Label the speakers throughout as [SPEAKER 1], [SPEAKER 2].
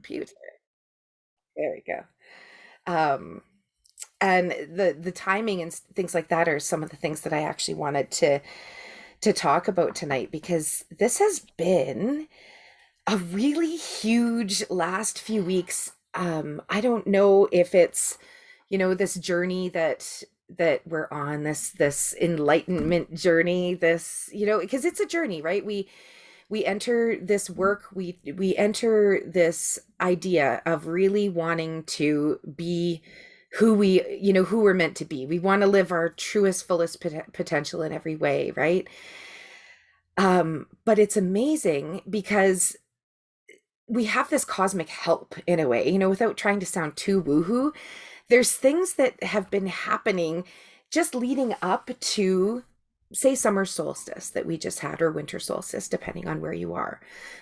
[SPEAKER 1] computer. There we go. Um, and the timing and things like that are some of the things that I actually wanted to talk about tonight because this has been a really huge last few weeks. I don't know if it's, this journey that we're on, this enlightenment journey, this, because it's a journey, right? We enter this work, we enter this idea of really wanting to be who we're meant to be. We want to live our truest, fullest potential in every way, right? But it's amazing because we have this cosmic help in a way, without trying to sound too woohoo. There's things that have been happening just leading up to, say, summer solstice that we just had, or winter solstice, depending on where you are.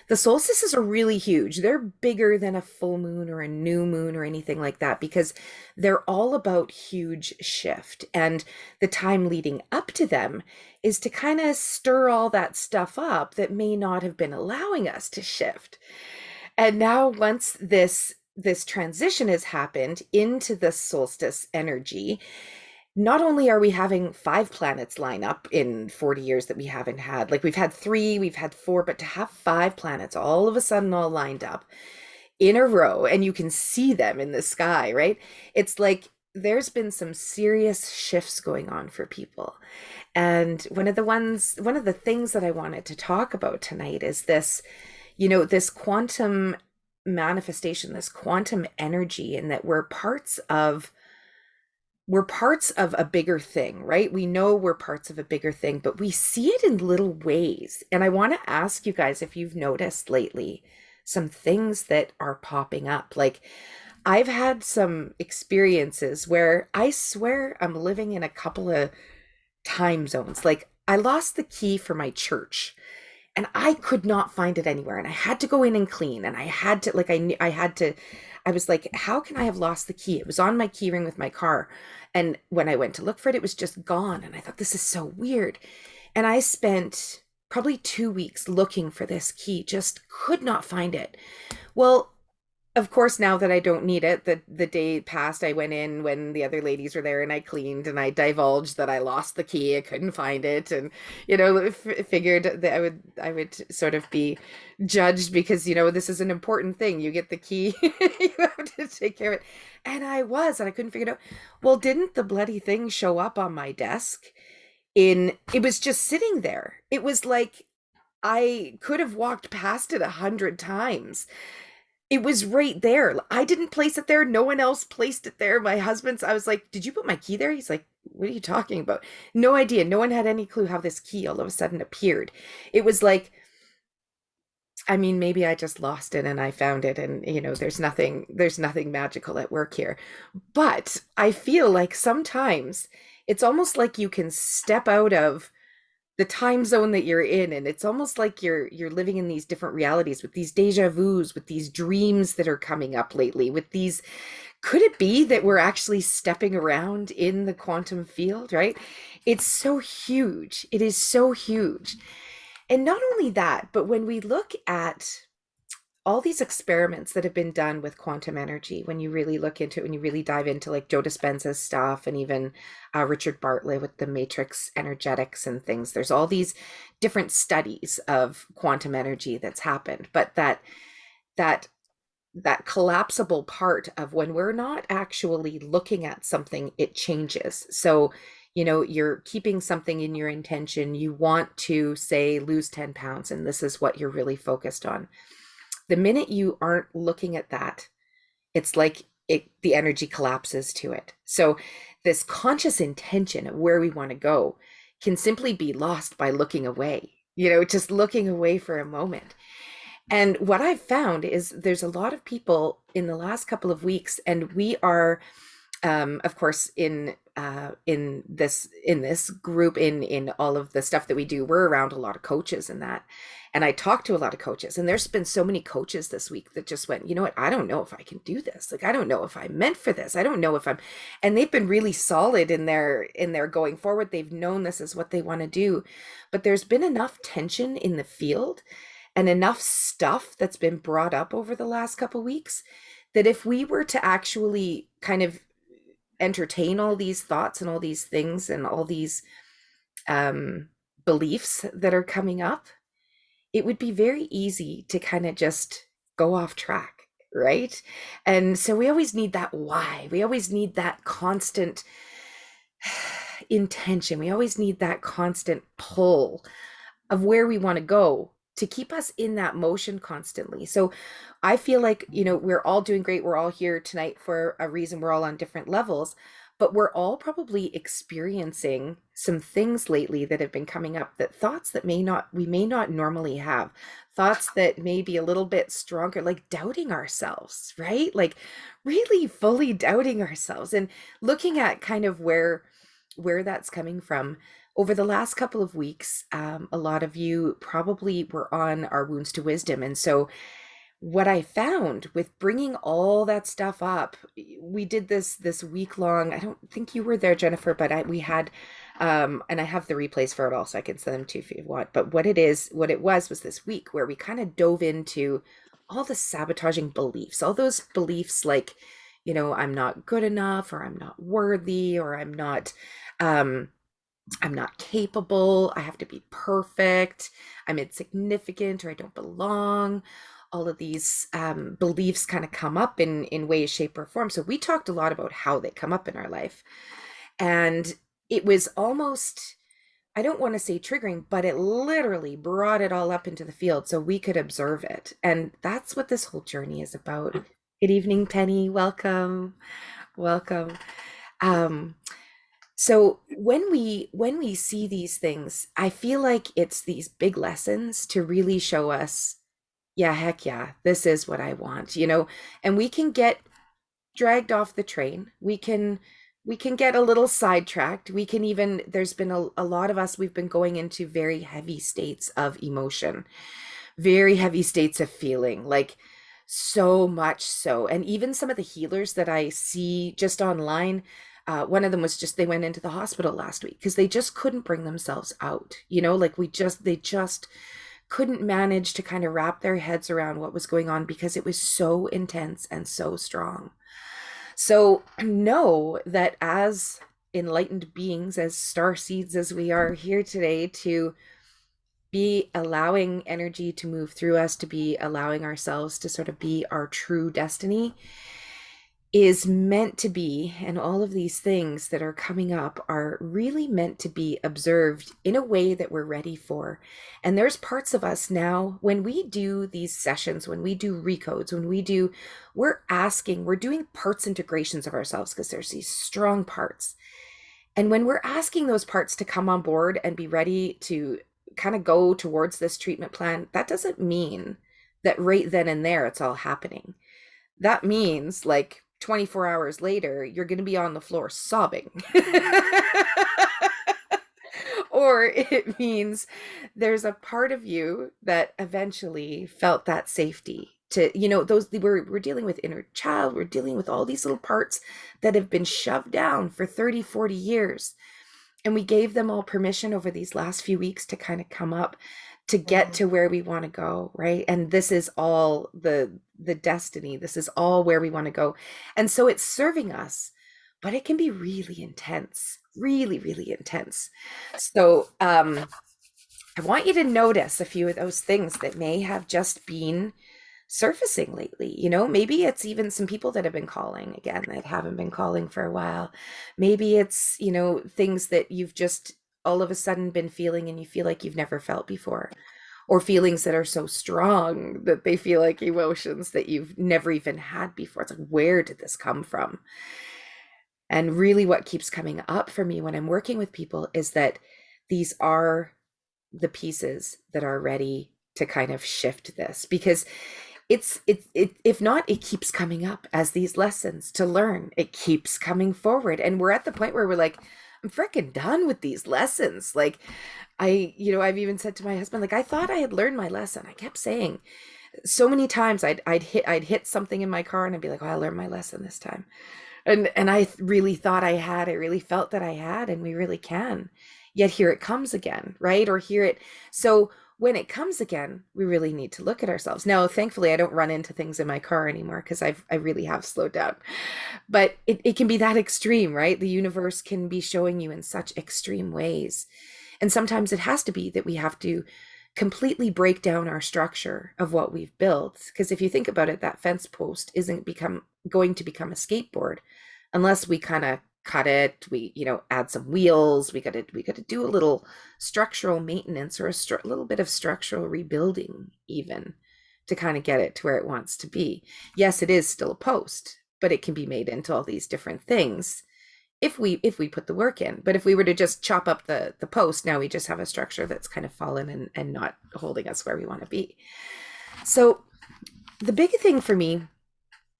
[SPEAKER 1] The solstices are really huge. They're bigger than a full moon or a new moon or anything like that because they're all about huge shift. And the time leading up to them is to kind of stir all that stuff up that may not have been allowing us to shift. And now once this transition has happened into the solstice energy, not only are we having 5 planets line up in 40 years that we haven't had, like we've had 3, we've had 4, but to have 5 planets all of a sudden all lined up in a row and you can see them in the sky, right? It's like there's been some serious shifts going on for people. And one of the things that I wanted to talk about tonight is this, this quantum manifestation, this quantum energy, and that we're parts of a bigger thing, right? We know we're parts of a bigger thing, but we see it in little ways. And I want to ask you guys if you've noticed lately some things that are popping up. Like I've had some experiences where I swear I'm living in a couple of time zones. Like I lost the key for my church and I could not find it anywhere. And I had to go in and clean. And I had to, like, I had to, I was like, how can I have lost the key? It was on my key ring with my car. And when I went to look for it, it was just gone. And I thought, this is so weird. And I spent probably 2 weeks looking for this key, just could not find it. Well, of course, now that I don't need it, the day passed, I went in when the other ladies were there and I cleaned and I divulged that I lost the key. I couldn't find it. And, figured that I would sort of be judged because, this is an important thing. You get the key, you have to take care of it. And I couldn't figure it out. Well, didn't the bloody thing show up on my desk? It was just sitting there. It was like I could have walked past it 100 times. It was right there. I didn't place it there. No one else placed it there. I was like, did you put my key there? He's like, what are you talking about? No idea. No one had any clue how this key all of a sudden appeared. It was like, I mean, maybe I just lost it and I found it and there's nothing magical at work here. But I feel like sometimes it's almost like you can step out of the time zone that you're in, and it's almost like you're living in these different realities with these deja vus, with these dreams that are coming up lately, with these, could it be that we're actually stepping around in the quantum field, right? It's so huge. It is so huge. And not only that, but when we look at all these experiments that have been done with quantum energy, when you really look into it, when you really dive into like Joe Dispenza's stuff and even Richard Bartlett with the matrix energetics and things, there's all these different studies of quantum energy that's happened. But that that collapsible part of when we're not actually looking at something, it changes. So, you're keeping something in your intention. You want to, say, lose 10 pounds, and this is what you're really focused on. The minute you aren't looking at that, it's like the energy collapses to it. So this conscious intention of where we want to go can simply be lost by looking away, just looking away for a moment. And what I've found is there's a lot of people in the last couple of weeks, and we are, of course, in this group, in all of the stuff that we do, we're around a lot of coaches and that. And I talked to a lot of coaches, and there's been so many coaches this week that just went, you know what, I don't know if I can do this. Like, I don't know if I'm meant for this. I don't know if I'm, and they've been really solid in their going forward. They've known this is what they want to do, but there's been enough tension in the field. and enough stuff that's been brought up over the last couple weeks that if we were to actually kind of entertain all these thoughts and all these things and all these um, beliefs that are coming up, it would be very easy to kind of just go off track, right? And so we always need that why. We always need that constant intention. We always need that constant pull of where we want to go to keep us in that motion constantly. So I feel like, we're all doing great. We're all here tonight for a reason. We're all on different levels, but we're all probably experiencing some things lately that have been coming up, that thoughts that we may not normally have, thoughts that may be a little bit stronger, like doubting ourselves, right? Like really fully doubting ourselves, and looking at kind of where that's coming from. Over the last couple of weeks, a lot of you probably were on our Wounds to Wisdom. And so, what I found with bringing all that stuff up, we did this week long. I don't think you were there, Jennifer, but we had, and I have the replays for it all, so I can send them to you if you want. But what it was this week where we kind of dove into all the sabotaging beliefs, all those beliefs like, I'm not good enough, or I'm not worthy, or um, I'm not capable, I have to be perfect, I'm insignificant, or I don't belong. All of these beliefs kind of come up in ways, shape, or form. So we talked a lot about how they come up in our life. And it was almost, I don't want to say triggering, but it literally brought it all up into the field so we could observe it. And that's what this whole journey is about. Good evening, Penny. Welcome. Welcome. Um, so when we see these things, I feel like it's these big lessons to really show us, yeah, heck yeah, this is what I want, and we can get dragged off the train. We can get a little sidetracked. We can even, there's been a lot of us, we've been going into very heavy states of emotion, very heavy states of feeling, like so much so. And even some of the healers that I see just online, one of them was just, they went into the hospital last week because they just couldn't bring themselves out, like they just couldn't manage to kind of wrap their heads around what was going on because it was so intense and so strong. So know that as enlightened beings, as star seeds as we are here today, to be allowing energy to move through us, to be allowing ourselves to sort of be our true destiny, is meant to be, and all of these things that are coming up are really meant to be observed in a way that we're ready for. And there's parts of us now, when we do these sessions, when we do recodes, we're doing parts integrations of ourselves because there's these strong parts. And when we're asking those parts to come on board and be ready to kind of go towards this treatment plan, that doesn't mean that right then and there it's all happening. That means like 24 hours later, you're going to be on the floor sobbing. Or it means there's a part of you that eventually felt that safety to, those we're dealing with inner child, we're dealing with all these little parts that have been shoved down for 30, 40 years. And we gave them all permission over these last few weeks to kind of come up to get to where we want to go, right? And this is all the destiny. This is all where we want to go. And so it's serving us, but it can be really intense, really, really intense. So I want you to notice a few of those things that may have just been surfacing lately. Maybe it's even some people that have been calling again that haven't been calling for a while. Maybe it's, things that you've just all of a sudden been feeling and you feel like you've never felt before, or feelings that are so strong that they feel like emotions that you've never even had before. It's like, where did this come from? And really what keeps coming up for me when I'm working with people is that these are the pieces that are ready to kind of shift this, because if not, it keeps coming up as these lessons to learn. It keeps coming forward, and we're at the point where we're like, I'm freaking done with these lessons. Like I've even said to my husband, like, I thought I had learned my lesson. I kept saying so many times I'd hit something in my car and I'd be like, oh, I learned my lesson this time. And I really thought I really felt that I had, and we really can. Yet here it comes again, right? Or here it. So when it comes again, we really need to look at ourselves. Now, thankfully, I don't run into things in my car anymore because I really have slowed down. But it can be that extreme, right? The universe can be showing you in such extreme ways. And sometimes it has to be that we have to completely break down our structure of what we've built. Because if you think about it, that fence post isn't going to become a skateboard unless we kind of cut it, we add some wheels, we got to do a little structural maintenance or a little bit of structural rebuilding even to kind of get it to where it wants to be. Yes, it is still a post, but it can be made into all these different things if we put the work in. But if we were to just chop up the post, now we just have a structure that's kind of fallen and not holding us where we want to be. So the big thing for me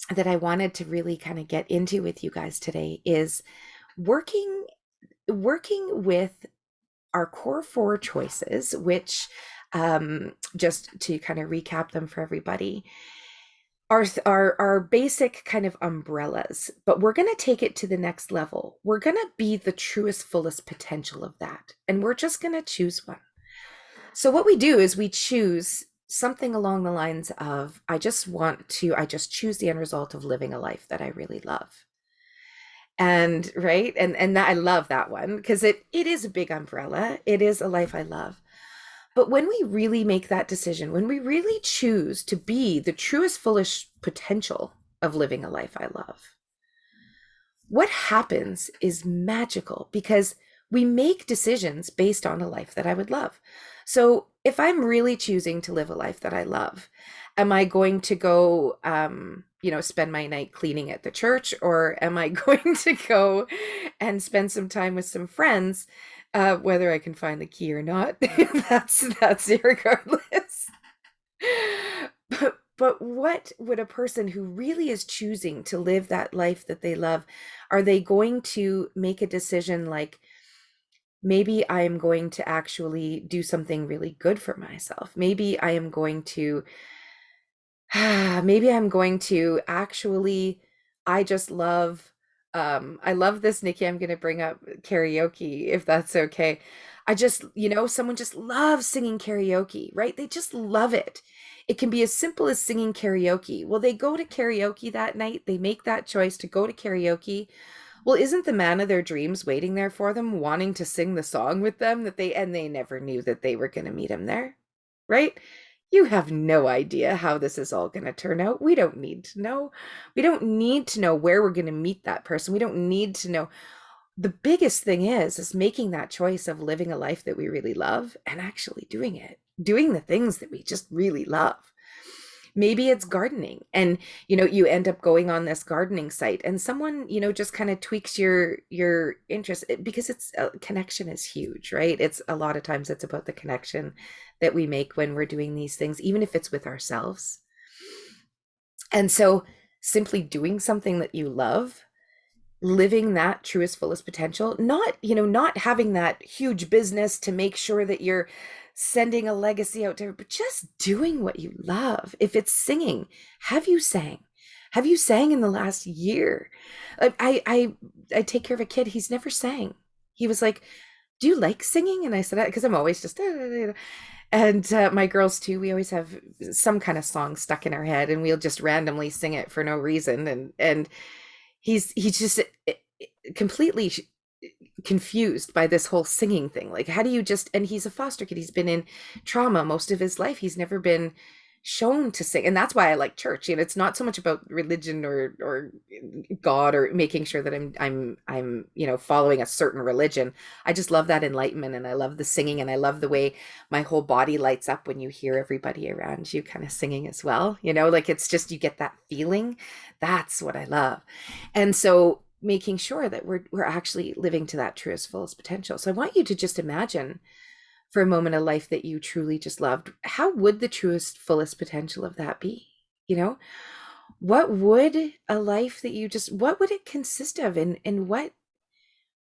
[SPEAKER 1] that I wanted to really kind of get into with you guys today is working with our core four choices, which just to kind of recap them for everybody, are basic kind of umbrellas, but we're going to take it to the next level. We're going to be the truest, fullest potential of that, and we're just going to choose one. So what we do is we choose something along the lines of, I just choose the end result of living a life that I really love. And right, and that, I love that one because it is a big umbrella. It is a life I love. But when we really make that decision, when we really choose to be the truest, fullest potential of living a life I love, what happens is magical because we make decisions based on a life that I would love. So if I'm really choosing to live a life that I love, am I going to go, spend my night cleaning at the church, or am I going to go and spend some time with some friends, whether I can find the key or not? that's irregardless. But what would a person who really is choosing to live that life that they love, are they going to make a decision like, maybe I am going to actually do something really good for myself. Maybe I am going to, maybe I'm going to actually, I just love, I love this, Nikki. I'm going to bring up karaoke, if that's okay. I just, someone just loves singing karaoke, right? They just love it. It can be as simple as singing karaoke. Well, they go to karaoke that night, they make that choice to go to karaoke. Well, isn't the man of their dreams waiting there for them, wanting to sing the song with them and they never knew that they were going to meet him there, right? You have no idea how this is all going to turn out. We don't need to know. We don't need to know where we're going to meet that person. We don't need to know. The biggest thing is making that choice of living a life that we really love and actually doing it, doing the things that we just really love. Maybe it's gardening, and you end up going on this gardening site and someone just kind of tweaks your interest, because it's connection is huge, right? It's a lot of times it's about the connection that we make when we're doing these things, even if it's with ourselves. And so simply doing something that you love, living that truest, fullest potential, not having that huge business to make sure that you're sending a legacy out there, but just doing what you love. If it's singing, have you sang? Have you sang in the last year? I take care of a kid. He's never sang. He was like, "Do you like singing?" And I said, "Because I'm always just." And my girls too. We always have some kind of song stuck in our head, and we'll just randomly sing it for no reason. And he's just completely confused by this whole singing thing. Like, how do you just, and he's a foster kid, he's been in trauma most of his life, he's never been shown to sing. And that's why I like church. It's not so much about religion or God or making sure that I'm following a certain religion. I just love that enlightenment, and I love the singing, and I love the way my whole body lights up when you hear everybody around you kind of singing as well. Like, it's just, you get that feeling. That's what I love. And so making sure that we're actually living to that truest, fullest potential. So I want you to just imagine for a moment a life that you truly just loved. How would the truest, fullest potential of that be? What would a life that what would it consist of? And what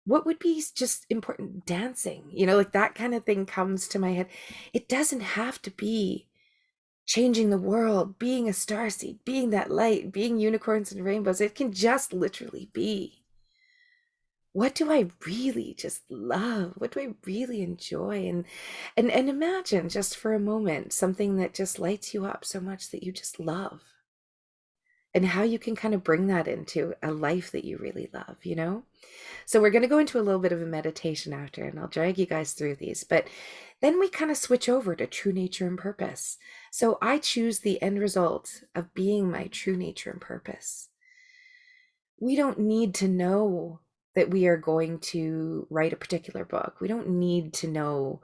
[SPEAKER 1] would be just important? Dancing, like that kind of thing comes to my head. It doesn't have to be changing the world, being a starseed, being that light, being unicorns and rainbows. It can just literally be what do I really just love? What do I really enjoy? And imagine just for a moment something that just lights you up so much that you just love, and how you can kind of bring that into a life that you really love, you know? So we're going to go into a little bit of a meditation after, and I'll drag you guys through these, but then we kind of switch over to true nature and purpose. So I choose the end result of being my true nature and purpose. We don't need to know that we are going to write a particular book. We don't need to know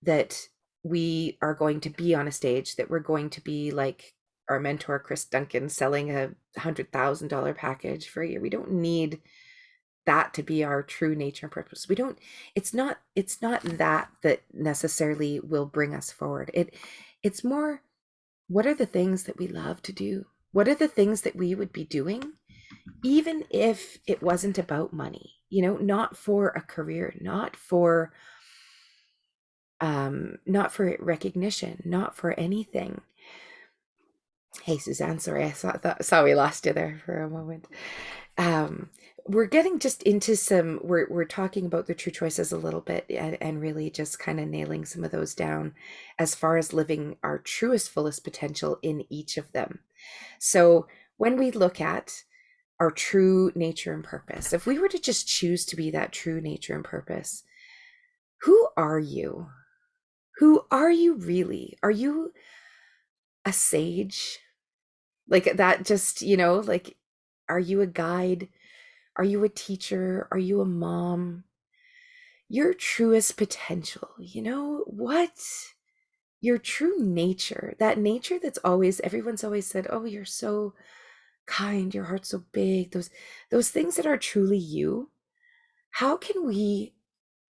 [SPEAKER 1] that we are going to be on a stage, that we're going to be like our mentor, Chris Duncan, selling a $100,000 package for a year. We don't need that to be our true nature and purpose. We don't, it's not that necessarily will bring us forward. It's more, what are the things that we love to do? What are the things that we would be doing even if it wasn't about money, not for a career, not for recognition, not for anything. Hey, Suzanne, sorry, I saw we lost you there for a moment. Um, we're getting just into we're talking about the true choices a little bit, and really just kind of nailing some of those down as far as living our truest, fullest potential in each of them. So when we look at our true nature and purpose, if we were to just choose to be that true nature and purpose, who are you? Who are you really? Are you a sage? Like that, just, like, are you a guide? Are you a teacher? Are you a mom? Your truest potential, what? Your true nature, that nature that's always, everyone's always said, oh, you're so kind, your heart's so big, those things that are truly you. How can we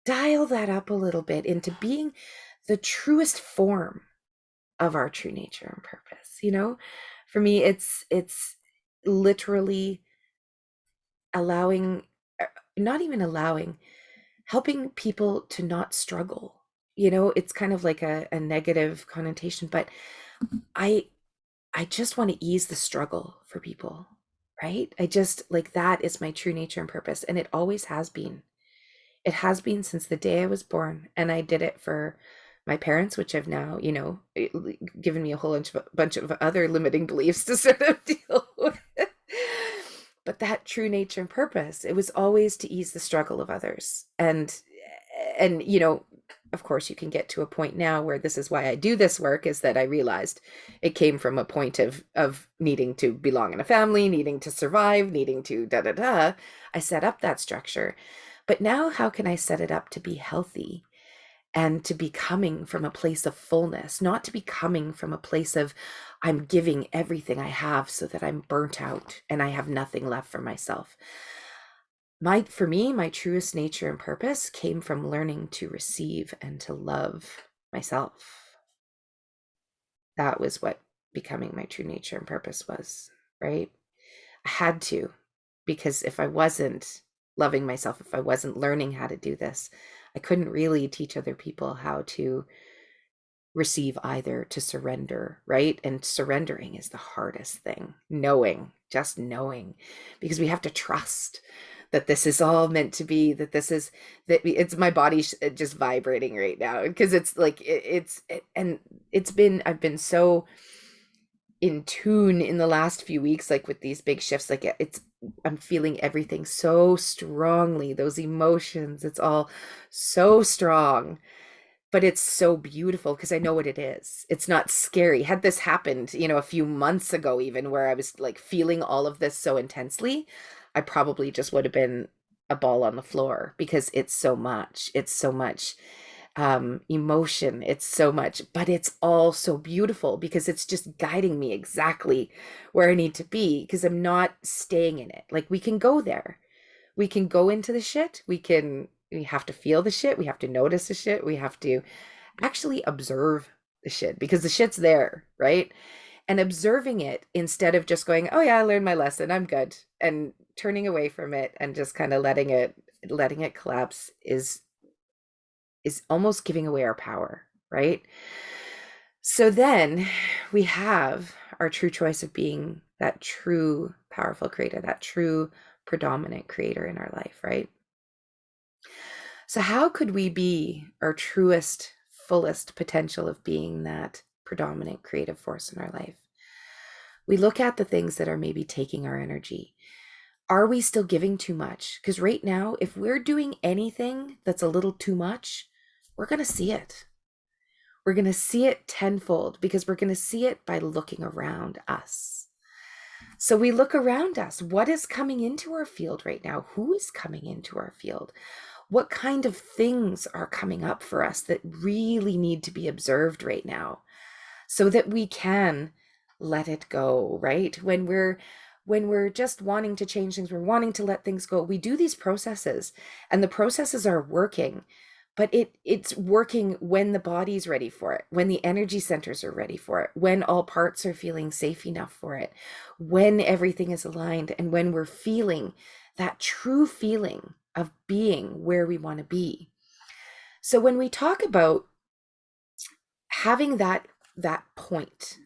[SPEAKER 1] dial that up a little bit into being the truest form of our true nature and purpose? For me, it's literally allowing, not even allowing, helping people to not struggle. It's kind of like a negative connotation, but I I just want to ease the struggle for people, right? I just, like, that is my true nature and purpose, and it always has been. It has been since the day I was born, and I did it for my parents, which have now, given me a whole bunch of other limiting beliefs to sort of deal with. But that true nature and purpose, it was always to ease the struggle of others. And of course, you can get to a point now where this is why I do this work, is that I realized it came from a point of needing to belong in a family, needing to survive, needing to da da da. I set up that structure. But now, how can I set it up to be healthy and to be coming from a place of fullness, not to be coming from a place of I'm giving everything I have so that I'm burnt out and I have nothing left for myself. For me, my truest nature and purpose came from learning to receive and to love myself. That was what becoming my true nature and purpose was, right? I had to, because if I wasn't loving myself, if I wasn't learning how to do this, I couldn't really teach other people how to receive either, to surrender, right? And surrendering is the hardest thing. Just knowing, because we have to trust that this is all meant to be, that it's my body just vibrating right now, because it's like and I've been so in tune in the last few weeks, like with these big shifts, like I'm feeling everything so strongly, those emotions, it's all so strong, but it's so beautiful because I know what it is. It's not scary. Had this happened, a few months ago, even, where I was like feeling all of this so intensely, I probably just would have been a ball on the floor, because it's so much emotion, it's so much, but it's all so beautiful because it's just guiding me exactly where I need to be, because I'm not staying in it. Like, we can go there, we can go into the shit, we have to feel the shit, we have to notice the shit, we have to actually observe the shit, because the shit's there, right? And observing it instead of just going, oh yeah, I learned my lesson, I'm good, and turning away from it and just kind of letting it collapse is almost giving away our power, right? So then we have our true choice of being that true powerful creator, that true predominant creator in our life, right? So, how could we be our truest, fullest potential of being that predominant creative force in our life? We look at the things that are maybe taking our energy. Are we still giving too much? Because right now, if we're doing anything that's a little too much, we're going to see it. We're going to see it tenfold because we're going to see it by looking around us. So we look around us. What is coming into our field right now? Who is coming into our field? What kind of things are coming up for us that really need to be observed right now so that we can let it go, right? When we're just wanting to change things, we're wanting to let things go. We do these processes and the processes are working, but it's working when the body's ready for it, when the energy centers are ready for it, when all parts are feeling safe enough for it, when everything is aligned, and when we're feeling that true feeling of being where we want to be. So when we talk about having that point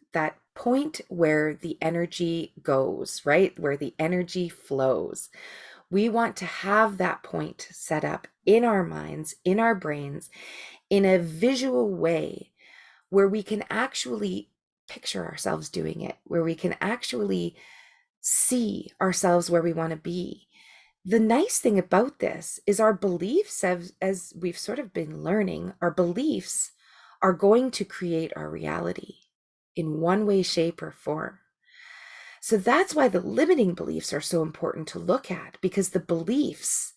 [SPEAKER 1] where the energy goes, right? Where the energy flows. We want to have that point set up in our minds, in our brains, in a visual way where we can actually picture ourselves doing it, where we can actually see ourselves where we want to be. The nice thing about this is our beliefs, as we've sort of been learning, our beliefs are going to create our reality in one way, shape, or form. So that's why the limiting beliefs are so important to look at, because the beliefs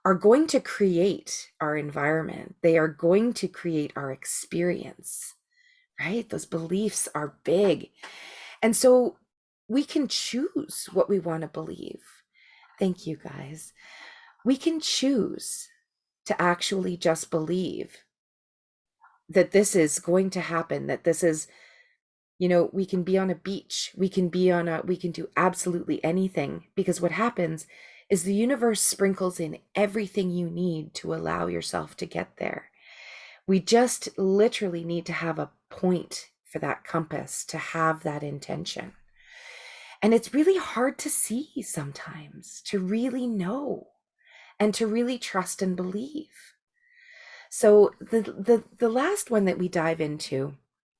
[SPEAKER 1] are going to create our environment. They are going to create our experience, right? Those beliefs are big. And so we can choose what we want to believe. Thank you, guys. We can choose to actually just believe that this is going to happen, that this is, we can be on a beach, we can do absolutely anything, because what happens is the universe sprinkles in everything you need to allow yourself to get there. We just literally need to have a point for that compass, to have that intention. And it's really hard to see sometimes, to really know and to really trust and believe. So the last one that we dive into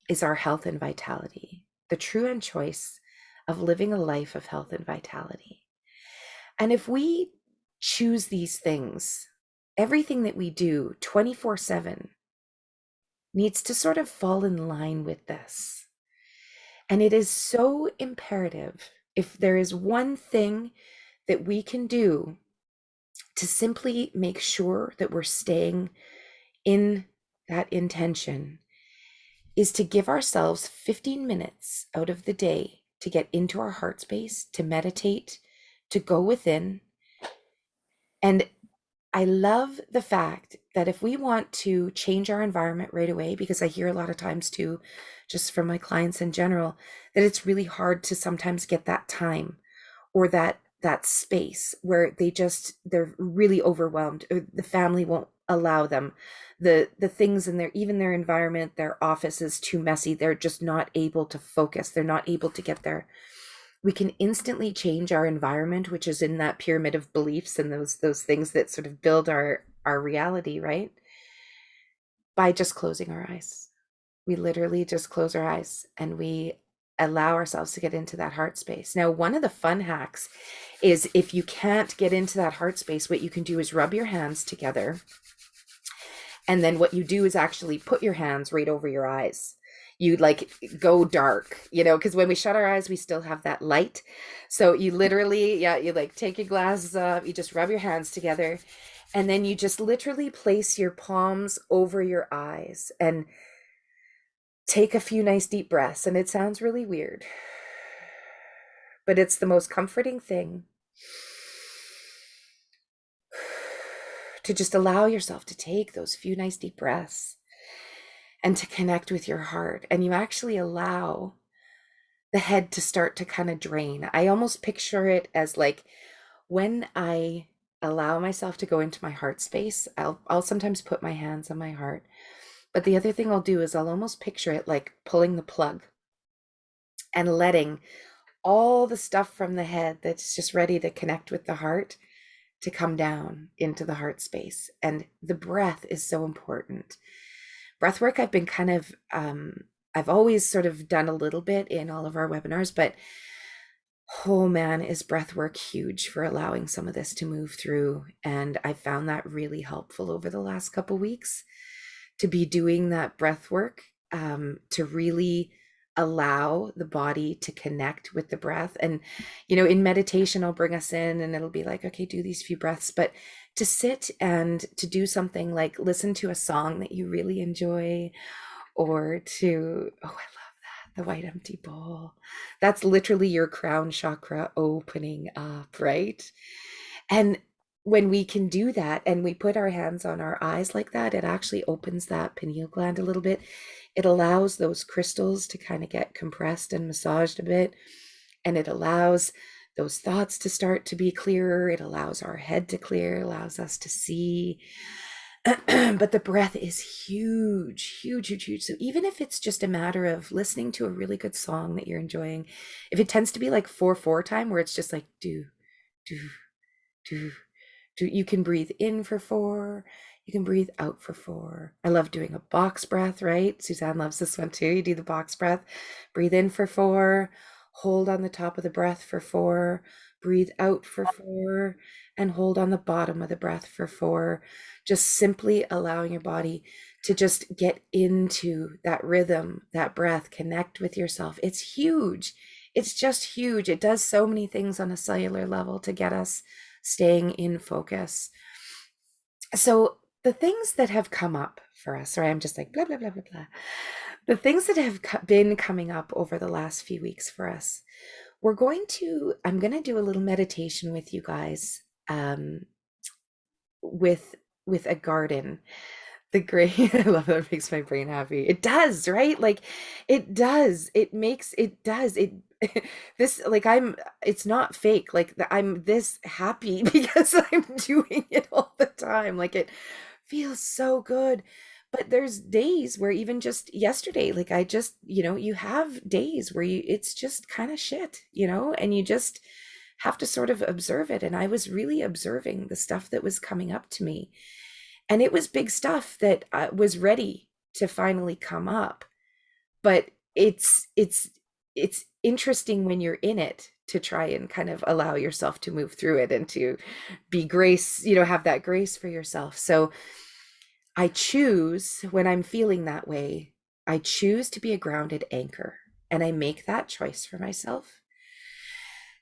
[SPEAKER 1] is our health and vitality, the true end choice of living a life of health and vitality. And if we choose these things, everything that we do 24/7 needs to sort of fall in line with this. And it is so imperative, if there is one thing that we can do to simply make sure that we're staying in that intention, is to give ourselves 15 minutes out of the day to get into our heart space, to meditate, to go within. And I love the fact that if we want to change our environment right away, because I hear a lot of times too, just from my clients in general, that it's really hard to sometimes get that time or that space where they're really overwhelmed, or the family won't allow them. The things in their environment, their office is too messy. They're just not able to focus. They're not able to get there. We can instantly change our environment, which is in that pyramid of beliefs and those things that sort of build our reality, right? By just closing our eyes. We literally just close our eyes and we allow ourselves to get into that heart space. Now, one of the fun hacks is, if you can't get into that heart space, what you can do is rub your hands together. And then what you do is actually put your hands right over your eyes. You like go dark, because when we shut our eyes, we still have that light. So you literally, yeah, you like take your glasses off, you just rub your hands together, and then you just literally place your palms over your eyes and take a few nice deep breaths. And it sounds really weird, but it's the most comforting thing to just allow yourself to take those few nice deep breaths and to connect with your heart. And you actually allow the head to start to kind of drain. I almost picture it as like, when I allow myself to go into my heart space, I'll sometimes put my hands on my heart. But the other thing I'll do is I'll almost picture it like pulling the plug and letting all the stuff from the head that's just ready to connect with the heart to come down into the heart space. And the breath is so important. Breath work, I've been kind of, I've always sort of done a little bit in all of our webinars, but oh man, is breath work huge for allowing some of this to move through. And I found that really helpful over the last couple weeks to be doing that breath work, to really allow the body to connect with the breath. And, in meditation, I'll bring us in and it'll be like, okay, do these few breaths. But to sit and to do something like listen to a song that you really enjoy, or to, oh, I love that, the white empty bowl. That's literally your crown chakra opening up, right? And when we can do that and we put our hands on our eyes like that, it actually opens that pineal gland a little bit. It allows those crystals to kind of get compressed and massaged a bit. And it allows those thoughts to start to be clearer. It allows our head to clear, allows us to see. But the breath is huge, huge, huge, huge. So even if it's just a matter of listening to a really good song that you're enjoying, if it tends to be like 4/4 time where it's just like do, do, do, do, you can breathe in for 4, you can breathe out for 4. I love doing a box breath, right? Suzanne loves this one too. You do the box breath, breathe in for 4, hold on the top of the breath for 4, breathe out for 4, and hold on the bottom of the breath for 4. Just simply allowing your body to just get into that rhythm, that breath, connect with yourself. It's huge. It's just huge. It does so many things on a cellular level to get us staying in focus. So the things that have come up for us, sorry, I'm just like blah, blah, blah, blah, blah. The things that have been coming up over the last few weeks for us, I'm going to do a little meditation with you guys, with a garden. The gray, I love that, it makes my brain happy. It does, right? Like it does. It does. This, like, it's not fake. Like I'm this happy because I'm doing it all the time. Like it feels so good. But there's days where, even just yesterday, like I just, you have days where it's just kind of shit, and you just have to sort of observe it. And I was really observing the stuff that was coming up to me. And it was big stuff that was ready to finally come up. But it's interesting when you're in it to try and kind of allow yourself to move through it and to be grace, have that grace for yourself. So I choose, when I'm feeling that way, I choose to be a grounded anchor, and I make that choice for myself.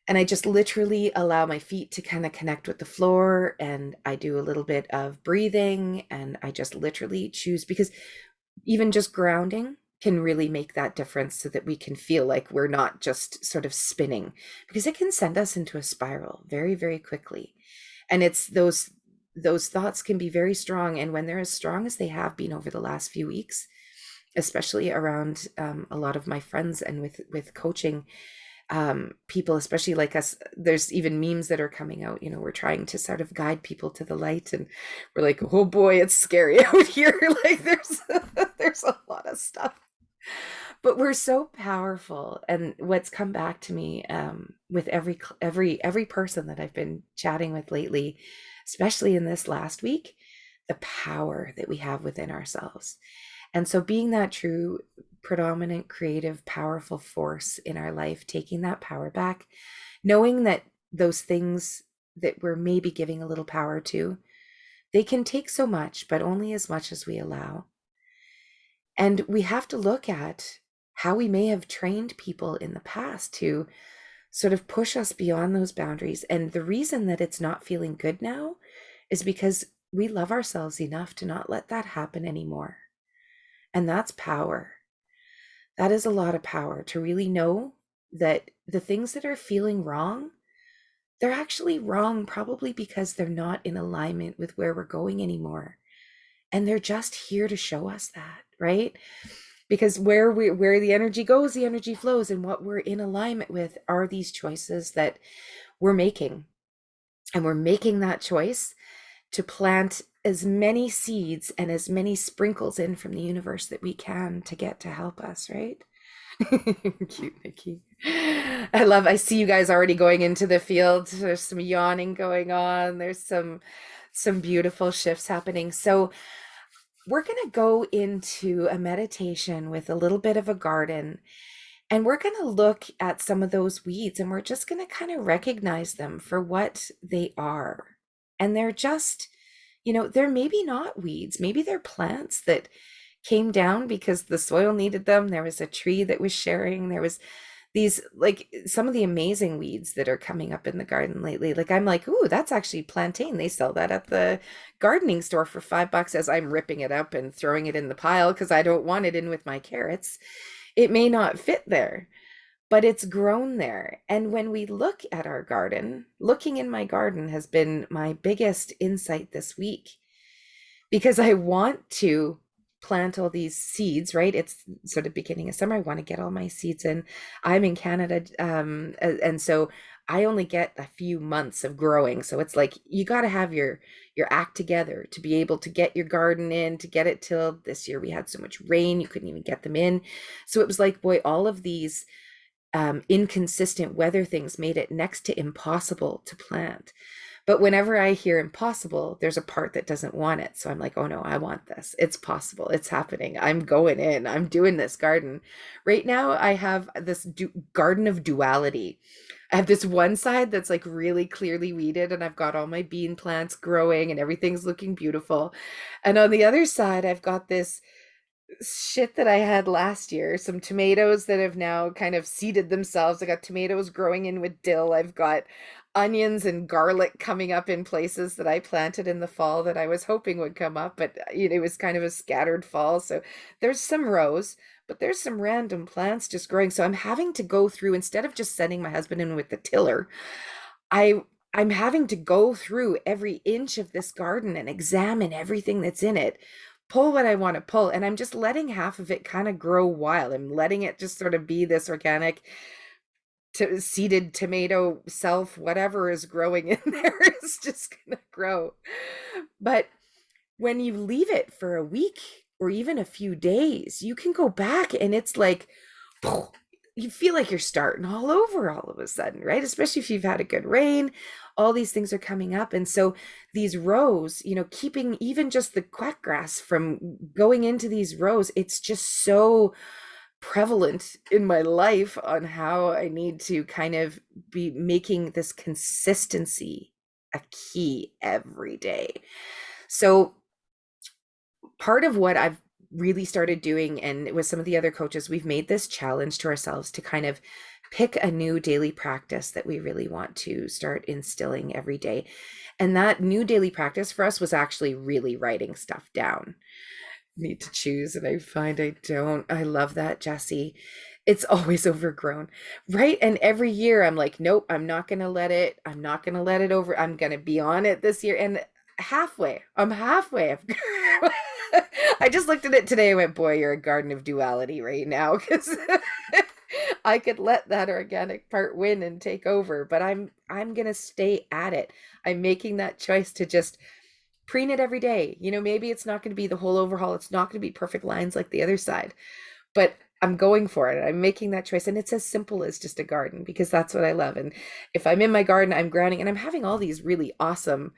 [SPEAKER 1] And I just literally allow my feet to kind of connect with the floor, and I do a little bit of breathing, and I just literally choose, because even just grounding can really make that difference, so that we can feel like we're not just sort of spinning, because it can send us into a spiral very, very quickly. And it's those thoughts can be very strong. And when they're as strong as they have been over the last few weeks, especially around a lot of my friends and with coaching, people, especially like us, there's even memes that are coming out, we're trying to sort of guide people to the light, and we're like, oh boy, it's scary out here. Like there's a lot of stuff, but we're so powerful. And what's come back to me, with every person that I've been chatting with lately, especially in this last week, the power that we have within ourselves. And so being that true, predominant, creative, powerful force in our life, taking that power back, knowing that those things that we're maybe giving a little power to, they can take so much, but only as much as we allow. And we have to look at how we may have trained people in the past to sort of push us beyond those boundaries. And the reason that it's not feeling good now is because we love ourselves enough to not let that happen anymore. And that's power. That is a lot of power, to really know that the things that are feeling wrong, they're actually wrong probably because they're not in alignment with where we're going anymore. And they're just here to show us that, right? Because where the energy goes, the energy flows. And what we're in alignment with are these choices that we're making. And we're making that choice to plant as many seeds and as many sprinkles in from the universe that we can, to get to help us, right? Cute, Nikki. I see you guys already going into the field. There's some yawning going on. There's some beautiful shifts happening. So we're going to go into a meditation with a little bit of a garden, and we're going to look at some of those weeds, and we're just going to kind of recognize them for what they are. And they're just, they're maybe not weeds, maybe they're plants that came down because the soil needed them. There was a tree that was sharing. There was these, like, some of the amazing weeds that are coming up in the garden lately. Like, I'm like, ooh, that's actually plantain. They sell that at the gardening store for $5 as I'm ripping it up and throwing it in the pile because I don't want it in with my carrots. It may not fit there, but it's grown there. And when we look at our garden, looking in my garden has been my biggest insight this week, because I want to plant all these seeds, right? It's sort of beginning of summer. I want to get all my seeds in. I'm in Canada, and so I only get a few months of growing. So it's like you got to have your act together to be able to get your garden in, to get it tilled. This year we had so much rain, you couldn't even get them in. So it was like, boy, all of these inconsistent weather things made it next to impossible to plant. But whenever I hear impossible, there's a part that doesn't want it. So I'm like, oh no, I want this. It's possible. It's happening. I'm going in. I'm doing this garden. Right now, I have this garden of duality. I have this one side that's like really clearly weeded, and I've got all my bean plants growing and everything's looking beautiful. And on the other side, I've got this shit that I had last year, some tomatoes that have now kind of seeded themselves. I got tomatoes growing in with dill. I've got onions and garlic coming up in places that I planted in the fall that I was hoping would come up, but it was kind of a scattered fall. So there's some rows, but there's some random plants just growing. So I'm having to go through, instead of just sending my husband in with the tiller, I I'm having to go through every inch of this garden and examine everything that's in it, pull what I want to pull, and I'm just letting half of it kind of grow wild. I'm letting it just sort of be this organic seeded tomato self, whatever is growing in there is just gonna grow. But when you leave it for a week or even a few days, you can go back and it's like you feel like you're starting all over all of a sudden, right? Especially if you've had a good rain, all these things are coming up. And so these rows, keeping even just the quack grass from going into these rows, it's just so prevalent in my life on how I need to kind of be making this consistency a key every day. So part of what I've really started doing, and with some of the other coaches, we've made this challenge to ourselves to kind of pick a new daily practice that we really want to start instilling every day. And that new daily practice for us was actually really writing stuff down. Need to choose, and I find I don't. I love that, Jesse. It's always overgrown, right? And every year I'm like, nope, I'm not gonna let it over. I'm gonna be on it this year. And I'm halfway. I just looked at it today and went, boy, you're a garden of duality right now, because I could let that organic part win and take over, but I'm gonna stay at it. I'm making that choice to just preen it every day. Maybe it's not going to be the whole overhaul. It's not going to be perfect lines like the other side, but I'm going for it. I'm making that choice. And it's as simple as just a garden, because that's what I love. And if I'm in my garden, I'm grounding, and I'm having all these really awesome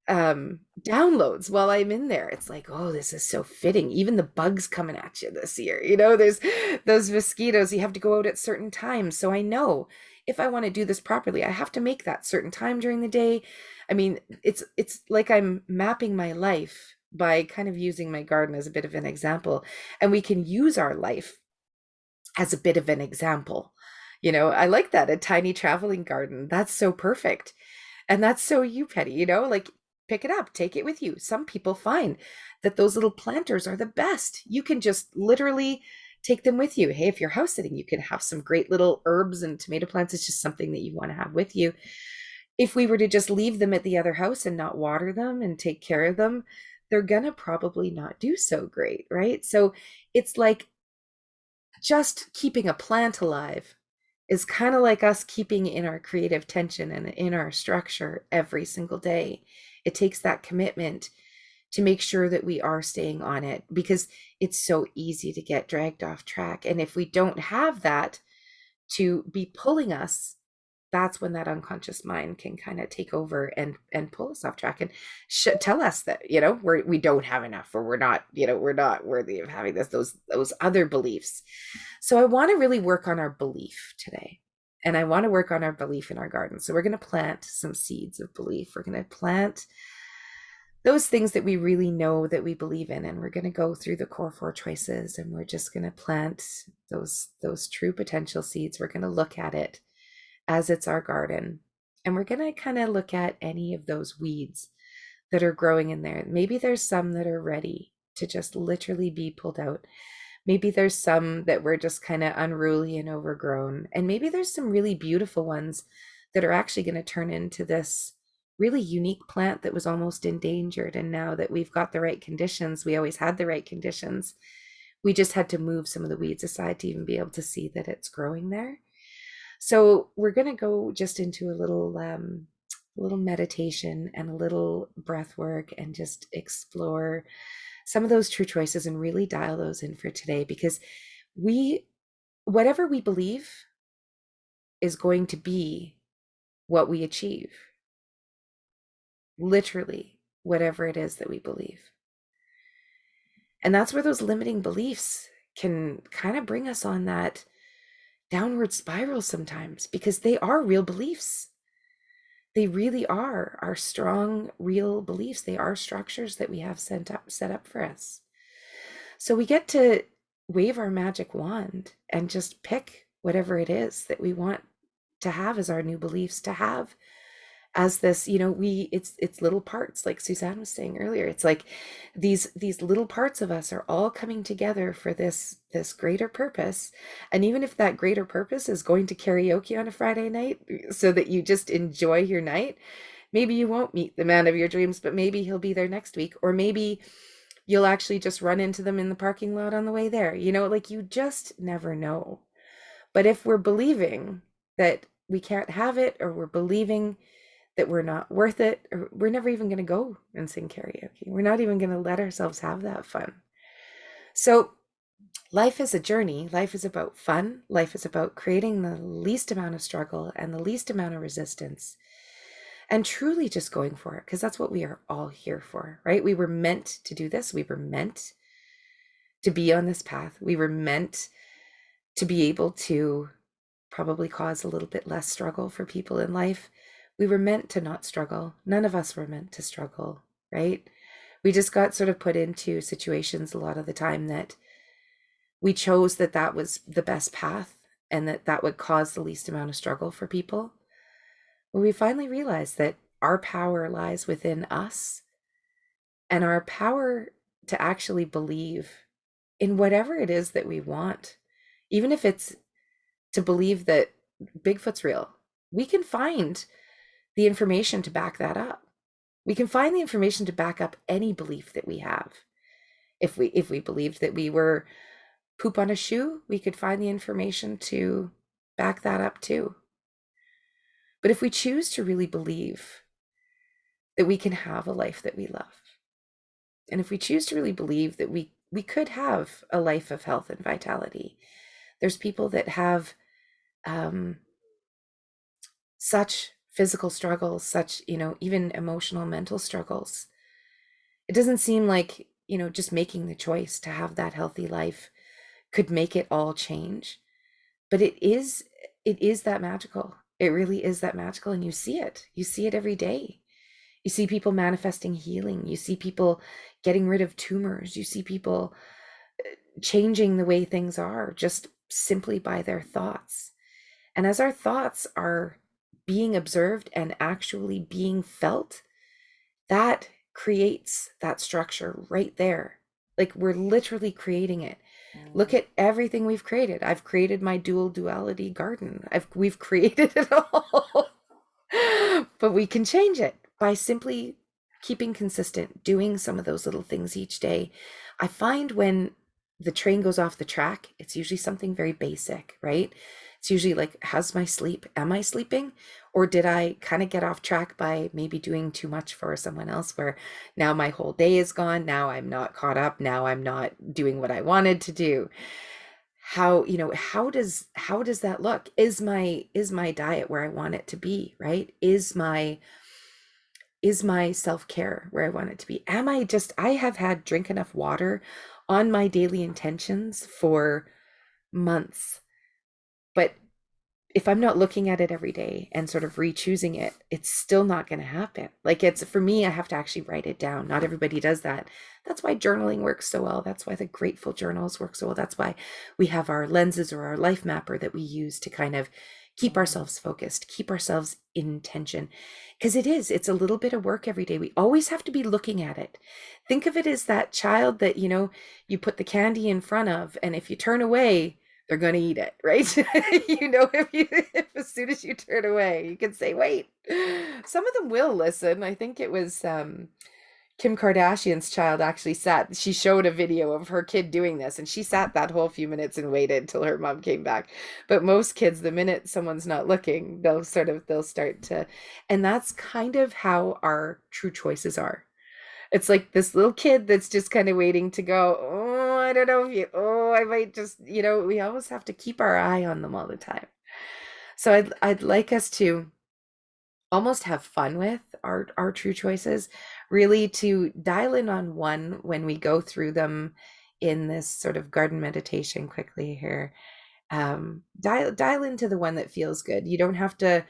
[SPEAKER 1] downloads while I'm in there. It's like, oh, this is so fitting. Even the bugs coming at you this year, there's those mosquitoes. You have to go out at certain times. So I know if I want to do this properly, I have to make that certain time during the day. I mean, it's like I'm mapping my life by kind of using my garden as a bit of an example. And we can use our life as a bit of an example. I like that, a tiny traveling garden. That's so perfect. And that's so you, Petty, like, pick it up, take it with you. Some people find that those little planters are the best. You can just literally take them with you. Hey, if you're house sitting, you can have some great little herbs and tomato plants. It's just something that you want to have with you. If we were to just leave them at the other house and not water them and take care of them, they're gonna probably not do so great, right? So it's like just keeping a plant alive is kind of like us keeping in our creative tension and in our structure every single day. It takes that commitment to make sure that we are staying on it, because it's so easy to get dragged off track. And if we don't have that to be pulling us, that's when that unconscious mind can kind of take over and pull us off track and tell us that, we don't have enough, or we're not, we're not worthy of having those other beliefs. So I want to really work on our belief today. And I want to work on our belief in our garden. So we're going to plant some seeds of belief. We're going to plant those things that we really know that we believe in, and we're going to go through the core 4 choices, and we're just going to plant those true potential seeds. We're going to look at it as it's our garden, and we're going to kind of look at any of those weeds that are growing in there. Maybe there's some that are ready to just literally be pulled out. Maybe there's some that were just kind of unruly and overgrown, and maybe there's some really beautiful ones that are actually going to turn into this really unique plant that was almost endangered. And now that we've got the right conditions, we always had the right conditions, we just had to move some of the weeds aside to even be able to see that it's growing there. So we're going to go just into a little meditation and a little breath work, and just explore some of those true choices and really dial those in for today, because whatever we believe is going to be what we achieve. Literally, whatever it is that we believe. And that's where those limiting beliefs can kind of bring us on that downward spiral sometimes, because they are real beliefs. They really are our strong, real beliefs. They are structures that we have set up for us. So we get to wave our magic wand and just pick whatever it is that we want to have as our new beliefs, to have as this, it's little parts, like Suzanne was saying earlier. It's like these little parts of us are all coming together for this greater purpose. And even if that greater purpose is going to karaoke on a Friday night so that you just enjoy your night, maybe you won't meet the man of your dreams, but maybe he'll be there next week, or maybe you'll actually just run into them in the parking lot on the way there. Like, you just never know. But if we're believing that we can't have it, or we're believing that we're not worth it, or we're never even going to go and sing karaoke, we're not even going to let ourselves have that fun. So life is a journey. Life is about fun. Life is about creating the least amount of struggle and the least amount of resistance, and truly just going for it, because that's what we are all here for, right? We were meant to do this. We were meant to be on this path. We were meant to be able to probably cause a little bit less struggle for people in life. We were meant to not struggle. None of us were meant to struggle, right? We just got sort of put into situations a lot of the time that we chose that was the best path, and that would cause the least amount of struggle for people. When we finally realized that our power lies within us, and our power to actually believe in whatever it is that we want, even if it's to believe that Bigfoot's real, we can find the information to back that up. We can find the information to back up any belief that we have. If we believed that we were poop on a shoe, we could find the information to back that up too. But if we choose to really believe that we can have a life that we love, and if we choose to really believe that we could have a life of health and vitality, there's people that have such physical struggles, such, even emotional, mental struggles. It doesn't seem like, just making the choice to have that healthy life could make it all change. But it is that magical. It really is that magical. And you see it every day. You see people manifesting healing. You see people getting rid of tumors. You see people changing the way things are just simply by their thoughts. And as our thoughts are being observed and actually being felt, that creates that structure right there. Like, we're literally creating it. Look at everything we've created. I've created my duality garden. We've created it all. But we can change it by simply keeping consistent, doing some of those little things each day. I find when the train goes off the track, it's usually something very basic, right? It's usually like, how's my sleep? Am I sleeping? Or did I kind of get off track by maybe doing too much for someone else, where now my whole day is gone? Now I'm not caught up. Now I'm not doing what I wanted to do. How, how does that look? Is my diet where I want it to be, right? Is my self-care where I want it to be? I have had drink enough water on my daily intentions for months, but if I'm not looking at it every day and sort of re-choosing it, it's still not going to happen. Like, it's, for me, I have to actually write it down. Not everybody does that. That's why journaling works so well. That's why the grateful journals work so well. That's why we have our lenses or our life mapper that we use to kind of keep ourselves focused, keep ourselves in tension. Because it's a little bit of work every day. We always have to be looking at it. Think of it as that child that, you put the candy in front of, and if you turn away, they're going to eat it, right? If as soon as you turn away, you can say, wait. Some of them will listen. I think it was Kim Kardashian's child actually she showed a video of her kid doing this, and she sat that whole few minutes and waited till her mom came back. But most kids, the minute someone's not looking, they'll start to, and that's kind of how our true choices are. It's like this little kid that's just kind of waiting to go, oh, I don't know if I might just, we always have to keep our eye on them all the time. So I'd like us to almost have fun with our true choices, really to dial in on one when we go through them in this sort of garden meditation quickly here. Dial into the one that feels good. You don't have to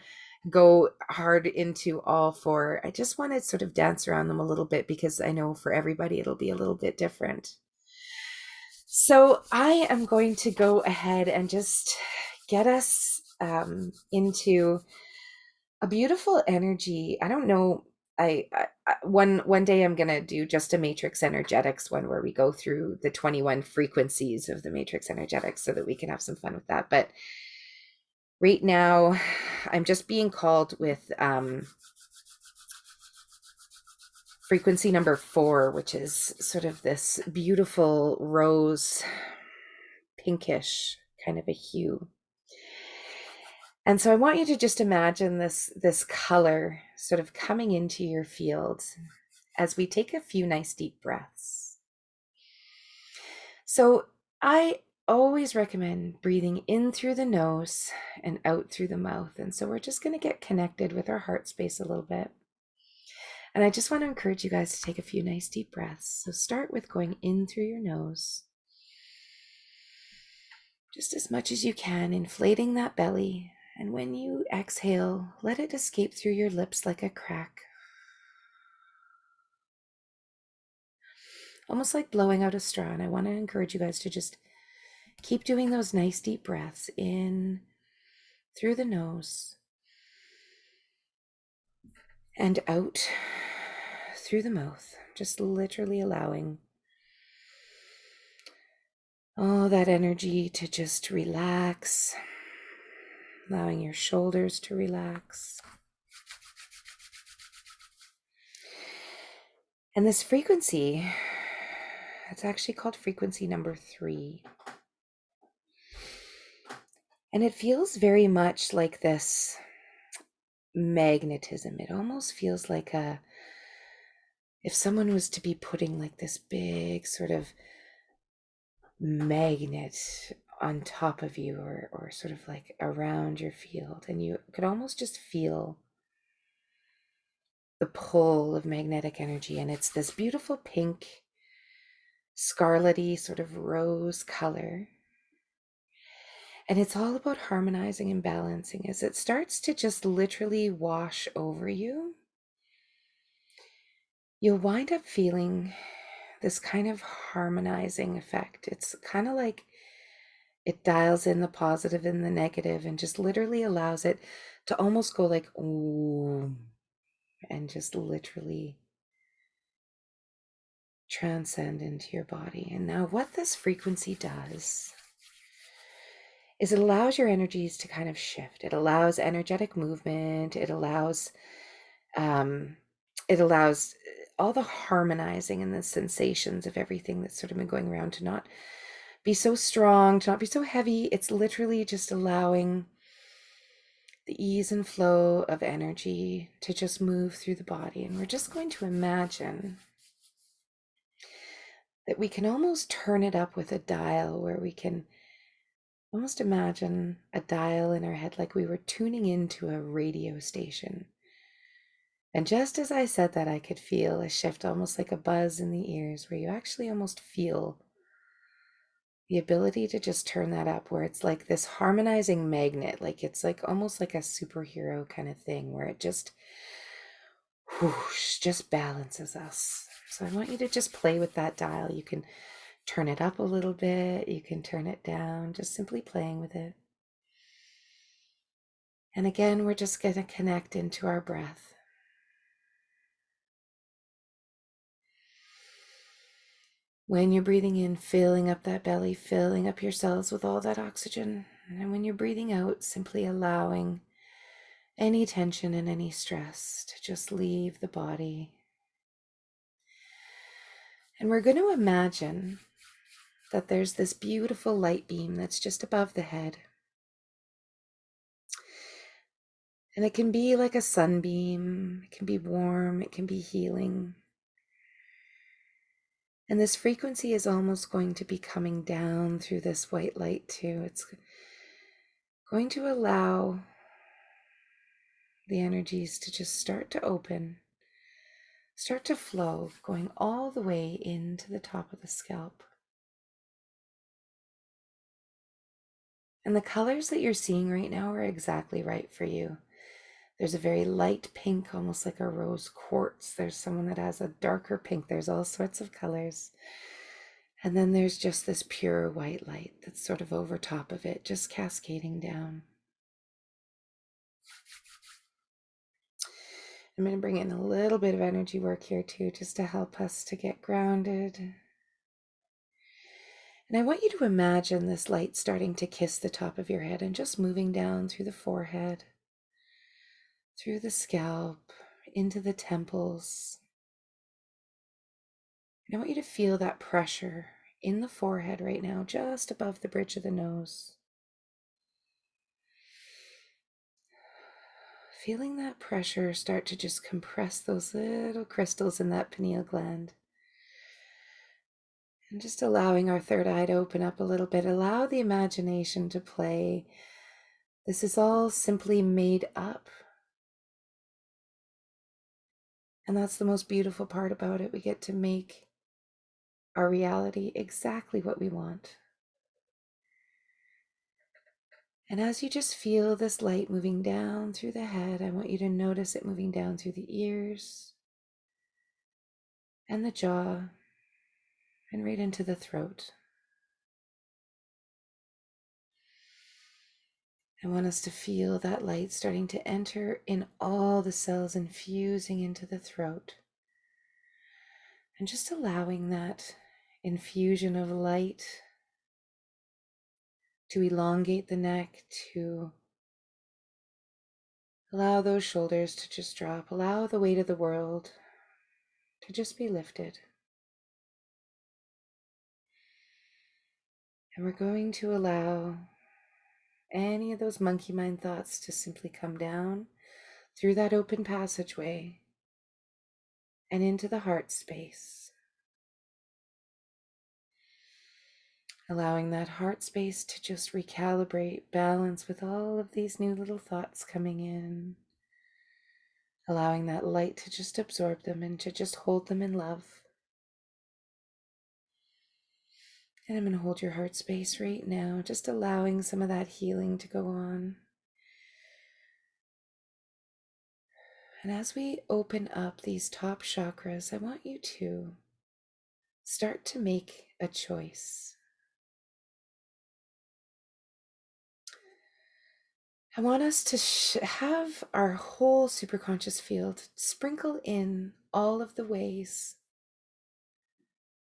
[SPEAKER 1] go hard into all four. I just want to sort of dance around them a little bit, because I know for everybody it'll be a little bit different. So I am going to go ahead and just get us into a beautiful energy. I don't know. One day I'm gonna do just a matrix energetics one, where we go through the 21 frequencies of the matrix energetics, so that we can have some fun with that. But right now, I'm just being called with frequency number 4, which is sort of this beautiful rose pinkish kind of a hue. And so I want you to just imagine this color sort of coming into your field as we take a few nice deep breaths. So I always recommend breathing in through the nose and out through the mouth. And so we're just going to get connected with our heart space a little bit. And I just want to encourage you guys to take a few nice deep breaths. So start with going in through your nose, just as much as you can, inflating that belly. And when you exhale, let it escape through your lips like a crack, almost like blowing out a straw. And I want to encourage you guys to just keep doing those nice deep breaths in through the nose and out through the mouth, just literally allowing all that energy to just relax, allowing your shoulders to relax. And this frequency, it's actually called frequency number 3. And it feels very much like this magnetism. It almost feels like if someone was to be putting like this big sort of magnet on top of you, or sort of like around your field, and you could almost just feel the pull of magnetic energy. And it's this beautiful pink, scarlety sort of rose color. And it's all about harmonizing and balancing. As it starts to just literally wash over you, you'll wind up feeling this kind of harmonizing effect. It's kind of like it dials in the positive and the negative, and just literally allows it to almost go like, ooh, and just literally transcend into your body. And now what this frequency does is it allows your energies to kind of shift. It allows energetic movement. It allows all the harmonizing and the sensations of everything that's sort of been going around to not be so strong, to not be so heavy. It's literally just allowing the ease and flow of energy to just move through the body. And we're just going to imagine that we can almost turn it up with a dial, where we can almost imagine a dial in our head, like we were tuning into a radio station. And just as I said that, I could feel a shift, almost like a buzz in the ears, where you actually almost feel the ability to just turn that up, where it's like this harmonizing magnet, like it's like almost like a superhero kind of thing, where it just whoosh, just balances us. So I want you to just play with that dial. You can turn it up a little bit, you can turn it down, just simply playing with it. And again, we're just going to connect into our breath. When you're breathing in, filling up that belly, filling up your cells with all that oxygen. And when you're breathing out, simply allowing any tension and any stress to just leave the body. And we're going to imagine that there's this beautiful light beam that's just above the head. And it can be like a sunbeam, it can be warm, it can be healing. And this frequency is almost going to be coming down through this white light too. It's going to allow the energies to just start to open, start to flow, going all the way into the top of the scalp. And the colors that you're seeing right now are exactly right for you. There's a very light pink, almost like a rose quartz. There's someone that has a darker pink. There's all sorts of colors. And then there's just this pure white light that's sort of over top of it, just cascading down. I'm going to bring in a little bit of energy work here too, just to help us to get grounded. And I want you to imagine this light starting to kiss the top of your head and just moving down through the forehead, through the scalp, into the temples. And I want you to feel that pressure in the forehead right now, just above the bridge of the nose. Feeling that pressure start to just compress those little crystals in that pineal gland. And just allowing our third eye to open up a little bit. Allow the imagination to play. This is all simply made up. And that's the most beautiful part about it. We get to make our reality exactly what we want. And as you just feel this light moving down through the head, I want you to notice it moving down through the ears and the jaw and right into the throat. I want us to feel that light starting to enter in all the cells, infusing into the throat. And just allowing that infusion of light to elongate the neck, to allow those shoulders to just drop, allow the weight of the world to just be lifted. And we're going to allow any of those monkey mind thoughts to simply come down through that open passageway and into the heart space. Allowing that heart space to just recalibrate, balance with all of these new little thoughts coming in. Allowing that light to just absorb them and to just hold them in love. And I'm going to hold your heart space right now, just allowing some of that healing to go on. And as we open up these top chakras, I want you to start to make a choice. I want us to have our whole superconscious field sprinkle in all of the ways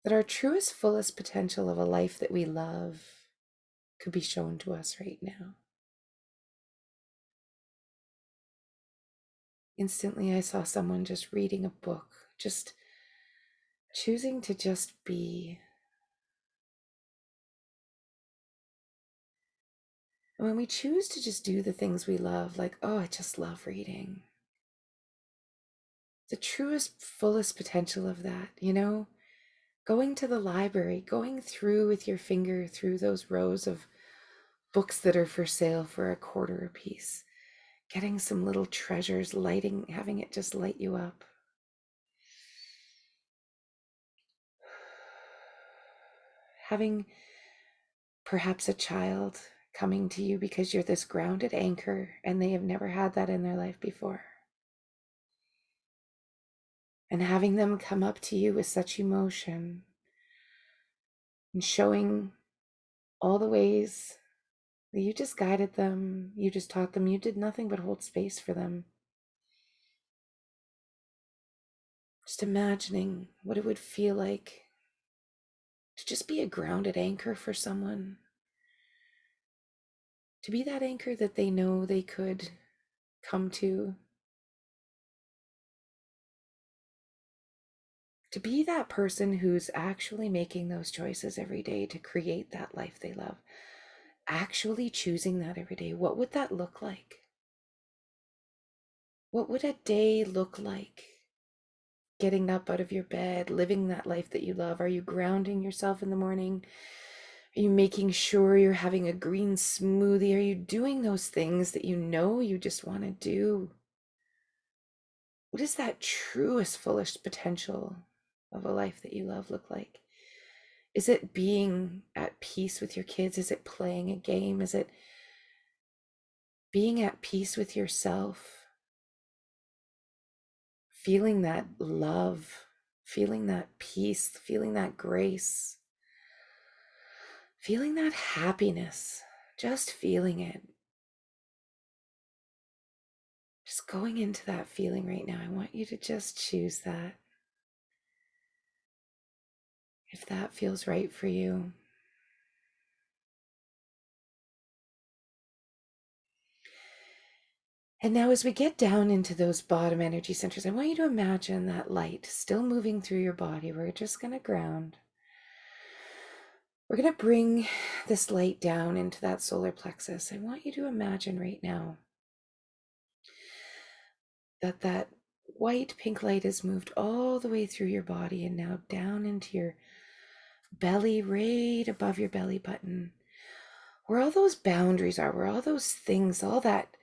[SPEAKER 1] that our truest, fullest potential of a life that we love could be shown to us right now. Instantly, I saw someone just reading a book, just choosing to just be. And when we choose to just do the things we love, like, oh, I just love reading, the truest, fullest potential of that, going to the library, going through with your finger through those rows of books that are for sale for a quarter a piece, getting some little treasures, lighting, having it just light you up. Having perhaps a child coming to you because you're this grounded anchor and they have never had that in their life before. And having them come up to you with such emotion and showing all the ways that you just guided them, you just taught them, you did nothing but hold space for them. Just imagining what it would feel like to just be a grounded anchor for someone, to be that anchor that they know they could come to be that person who's actually making those choices every day to create that life they love, actually choosing that every day. What would that look like? What would a day look like? Getting up out of your bed, living that life that you love. Are you grounding yourself in the morning? Are you making sure you're having a green smoothie? Are you doing those things that you know you just want to do? What does that truest, fullest potential of a life that you love look like? Is it being at peace with your kids? Is it playing a game? Is it being at peace with yourself? Feeling that love, feeling that peace, feeling that grace, feeling that happiness, just feeling it. Just going into that feeling right now. I want you to just choose that. If that feels right for you. And now as we get down into those bottom energy centers, I want you to imagine that light still moving through your body. We're just going to ground. We're going to bring this light down into that solar plexus. I want you to imagine right now that white pink light has moved all the way through your body and now down into your belly, right above your belly button, where all those boundaries are, where all those things, all that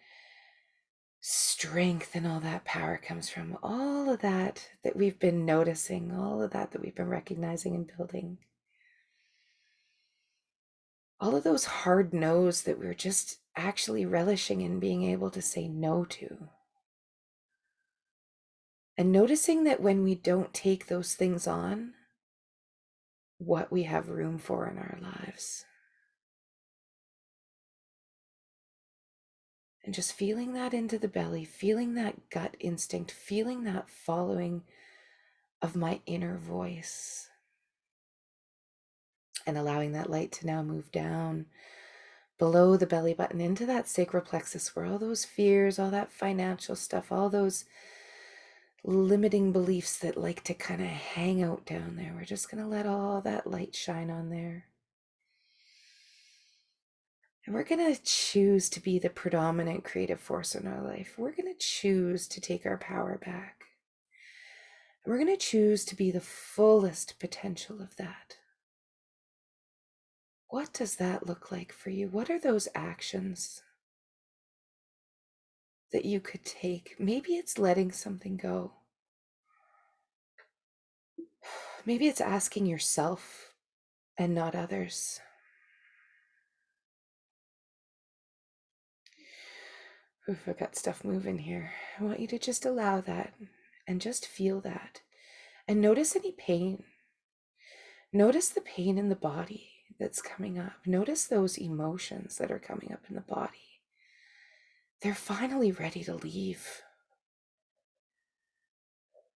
[SPEAKER 1] strength and all that power comes from, all of that we've been noticing, all of that we've been recognizing and building, all of those hard no's that we're just actually relishing in being able to say no to. And noticing that when we don't take those things on, what we have room for in our lives. And just feeling that into the belly, feeling that gut instinct, feeling that following of my inner voice. And allowing that light to now move down below the belly button into that sacral plexus where all those fears, all that financial stuff, all those limiting beliefs that like to kind of hang out down there. We're just going to let all that light shine on there. And we're going to choose to be the predominant creative force in our life. We're going to choose to take our power back. And we're going to choose to be the fullest potential of that. What does that look like for you? What are those actions that you could take? Maybe it's letting something go. Maybe it's asking yourself and not others. Oof, I've got stuff moving here. I want you to just allow that and just feel that. And notice any pain. Notice the pain in the body that's coming up. Notice those emotions that are coming up in the body. They're finally ready to leave.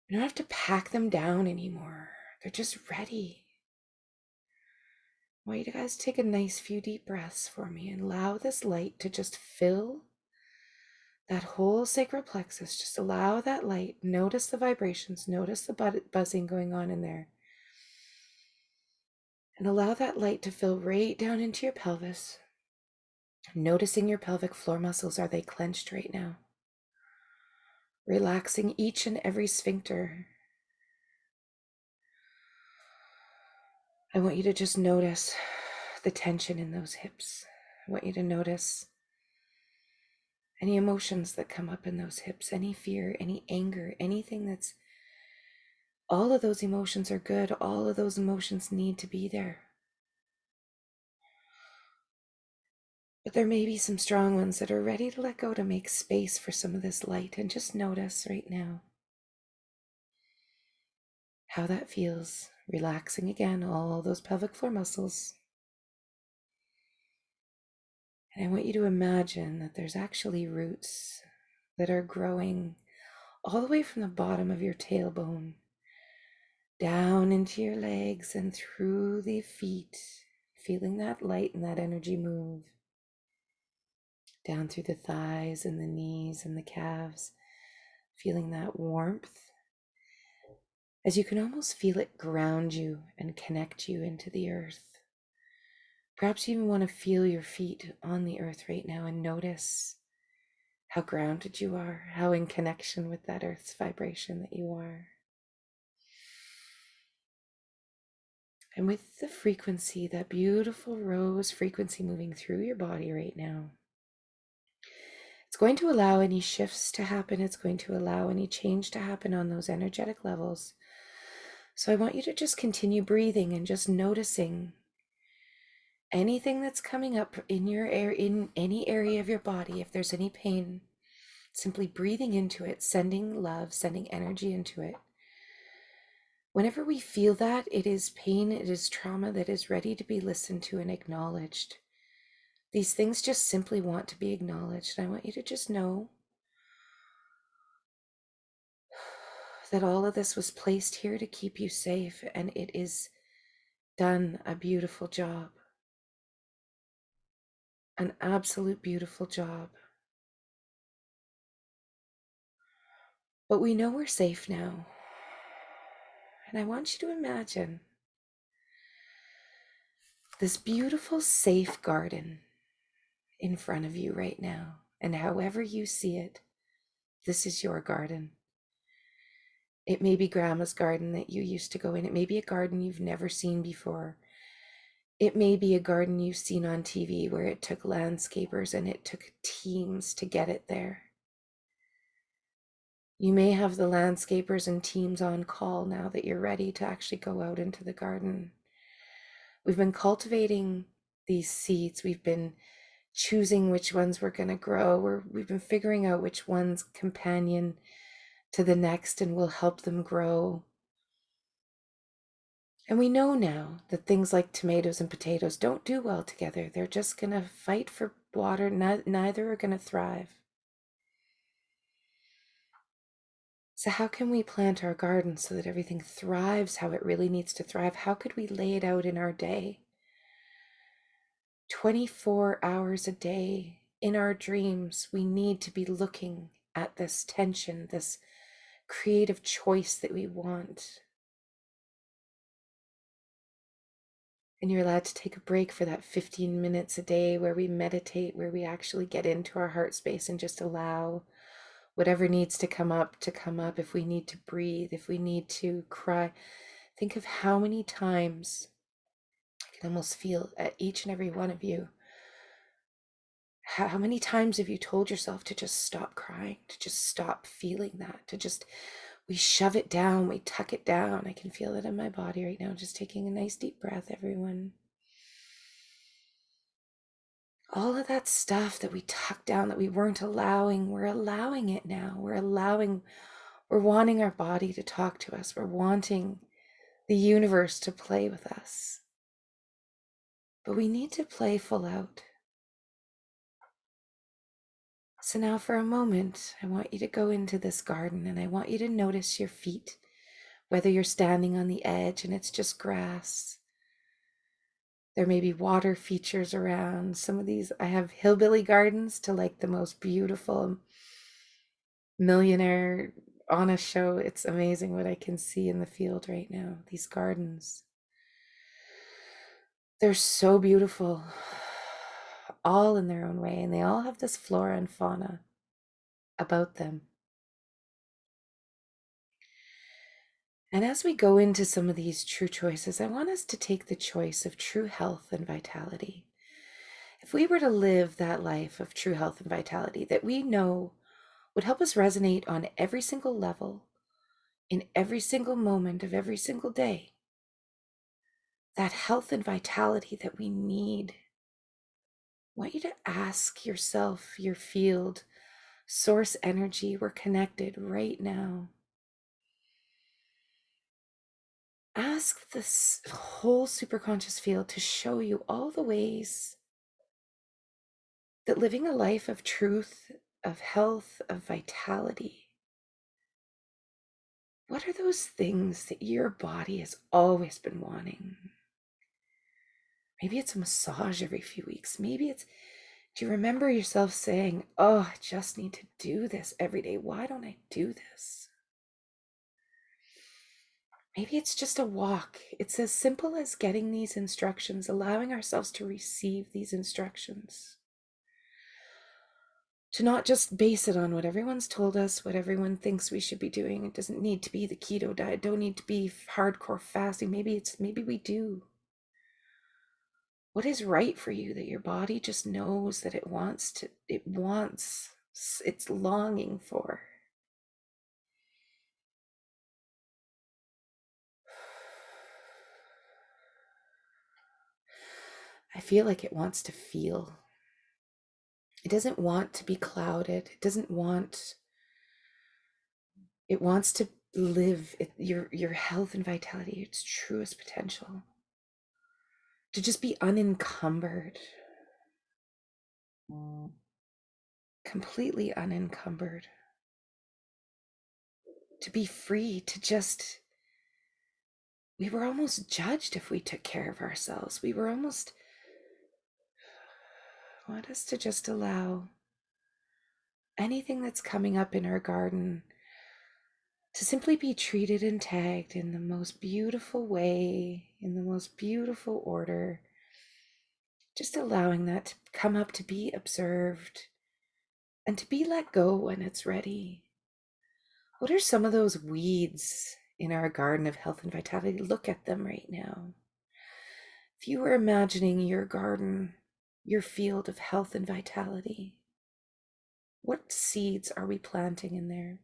[SPEAKER 1] You don't have to pack them down anymore. They're just ready. I want you guys to take a nice few deep breaths for me and allow this light to just fill that whole sacral plexus. Just allow that light. Notice the vibrations. Notice the buzzing going on in there. And allow that light to fill right down into your pelvis. Noticing your pelvic floor muscles, are they clenched right now? Relaxing each and every sphincter. I want you to just notice the tension in those hips. I want you to notice any emotions that come up in those hips, any fear, any anger, anything that's, all of those emotions are good. All of those emotions need to be there. But there may be some strong ones that are ready to let go, to make space for some of this light. And just notice right now how that feels. Relaxing again, all those pelvic floor muscles. And I want you to imagine that there's actually roots that are growing all the way from the bottom of your tailbone down into your legs and through the feet, feeling that light and that energy move down through the thighs and the knees and the calves, feeling that warmth as you can almost feel it ground you and connect you into the earth. Perhaps you even want to feel your feet on the earth right now and notice how grounded you are, how in connection with that earth's vibration that you are. And with the frequency, that beautiful rose frequency moving through your body right now, it's going to allow any shifts to happen. It's going to allow any change to happen on those energetic levels. So I want you to just continue breathing and just noticing anything that's coming up in your air, in any area of your body. If there's any pain, simply breathing into it, sending love, sending energy into it. Whenever we feel that, it is pain, it is trauma that is ready to be listened to and acknowledged. These things just simply want to be acknowledged. And I want you to just know that all of this was placed here to keep you safe, and it is done a beautiful job. An absolute beautiful job. But we know we're safe now. And I want you to imagine this beautiful, safe garden in front of you right now. And however you see it, this is your garden. It may be grandma's garden that you used to go in. It may be a garden you've never seen before. It may be a garden you've seen on TV where it took landscapers and it took teams to get it there. You may have the landscapers and teams on call now that you're ready to actually go out into the garden. We've been cultivating these seeds. We've been choosing which ones we're going to grow. We've been figuring out which one's companion to the next and will help them grow. And we know now that things like tomatoes and potatoes don't do well together. They're just going to fight for water. Neither are going to thrive. So how can we plant our garden so that everything thrives how it really needs to thrive? How could we lay it out in our day? 24 hours a day in our dreams, we need to be looking at this tension, this creative choice that we want. And you're allowed to take a break for that 15 minutes a day where we meditate, where we actually get into our heart space and just allow whatever needs to come up to come up. If we need to breathe, if we need to cry, think of how many times, I can almost feel at each and every one of you, how many times have you told yourself to just stop crying, to just stop feeling that, to just, we shove it down, we tuck it down. I can feel it in my body right now. Just taking a nice deep breath, everyone. All of that stuff that we tucked down, that we weren't allowing, we're allowing it now. We're wanting our body to talk to us. We're wanting the universe to play with us. But we need to play full out. So now for a moment, I want you to go into this garden and I want you to notice your feet, whether you're standing on the edge and it's just grass. There may be water features around. Some of these, I have hillbilly gardens to like the most beautiful millionaire on a show. It's amazing what I can see in the field right now. These gardens, they're so beautiful. all in their own way, and they all have this flora and fauna about them. And as we go into some of these true choices, I want us to take the choice of true health and vitality. If we were to live that life of true health and vitality that we know would help us resonate on every single level, in every single moment of every single day, that health and vitality that we need, I want you to ask yourself, your field, source energy, we're connected right now. Ask this whole superconscious field to show you all the ways that living a life of truth, of health, of vitality, what are those things that your body has always been wanting? Maybe it's a massage every few weeks. Maybe it's, do you remember yourself saying, oh, I just need to do this every day. Why don't I do this? Maybe it's just a walk. It's as simple as getting these instructions, allowing ourselves to receive these instructions. To not just base it on what everyone's told us, what everyone thinks we should be doing. It doesn't need to be the keto diet, don't need to be hardcore fasting. Maybe we do. What is right for you that your body just knows that it's longing for? I feel like it wants to feel. It doesn't want to be clouded. It wants to live your health and vitality, its truest potential. To just be unencumbered. Completely unencumbered. To be free to just, we were almost judged if we took care of ourselves. We were almost, want us to just allow anything that's coming up in our garden to simply be treated and tagged in the most beautiful way, in the most beautiful order. Just allowing that to come up, to be observed, and to be let go when it's ready. What are some of those weeds in our garden of health and vitality? Look at them right now. If you were imagining your garden, your field of health and vitality, what seeds are we planting in there?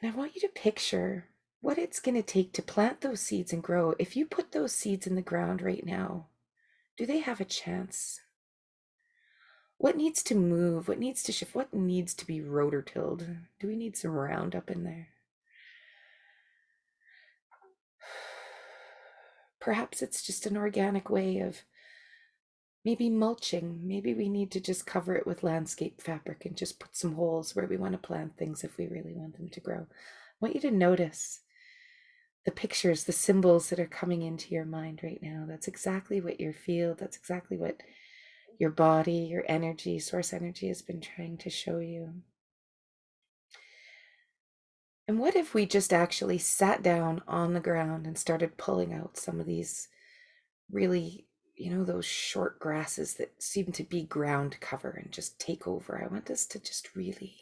[SPEAKER 1] And I want you to picture what it's going to take to plant those seeds and grow. If you put those seeds in the ground right now, do they have a chance? What needs to move? What needs to shift? What needs to be rotor-tilled? Do we need some Roundup in there? Perhaps it's just an organic way of maybe mulching. Maybe we need to just cover it with landscape fabric and just put some holes where we want to plant things if we really want them to grow. I want you to notice the pictures, the symbols that are coming into your mind right now. That's exactly what your field, that's exactly what your body, your energy, source energy has been trying to show you. And what if we just actually sat down on the ground and started pulling out some of these really, those short grasses that seem to be ground cover and just take over? I want us to just really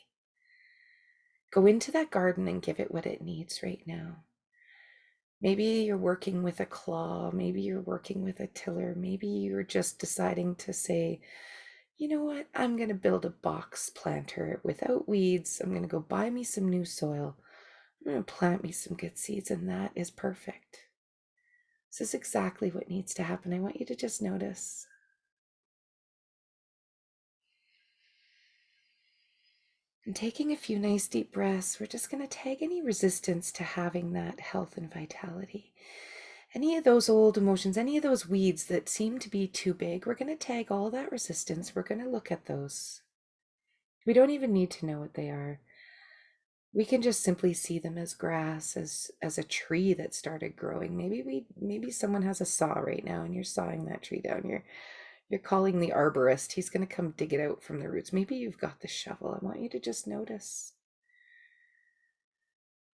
[SPEAKER 1] go into that garden and give it what it needs right now. Maybe you're working with a claw, maybe you're working with a tiller, maybe you're just deciding to say, you know what, I'm going to build a box planter without weeds. I'm going to go buy me some new soil. I'm going to plant me some good seeds, and that is perfect. This is exactly what needs to happen. I want you to just notice. And taking a few nice deep breaths, we're just going to tag any resistance to having that health and vitality. Any of those old emotions, any of those weeds that seem to be too big, we're going to tag all that resistance. We're going to look at those. We don't even need to know what they are. We can just simply see them as grass, as a tree that started growing. Maybe someone has a saw right now and you're sawing that tree down. You're calling the arborist. He's going to come dig it out from the roots. Maybe you've got the shovel. I want you to just notice.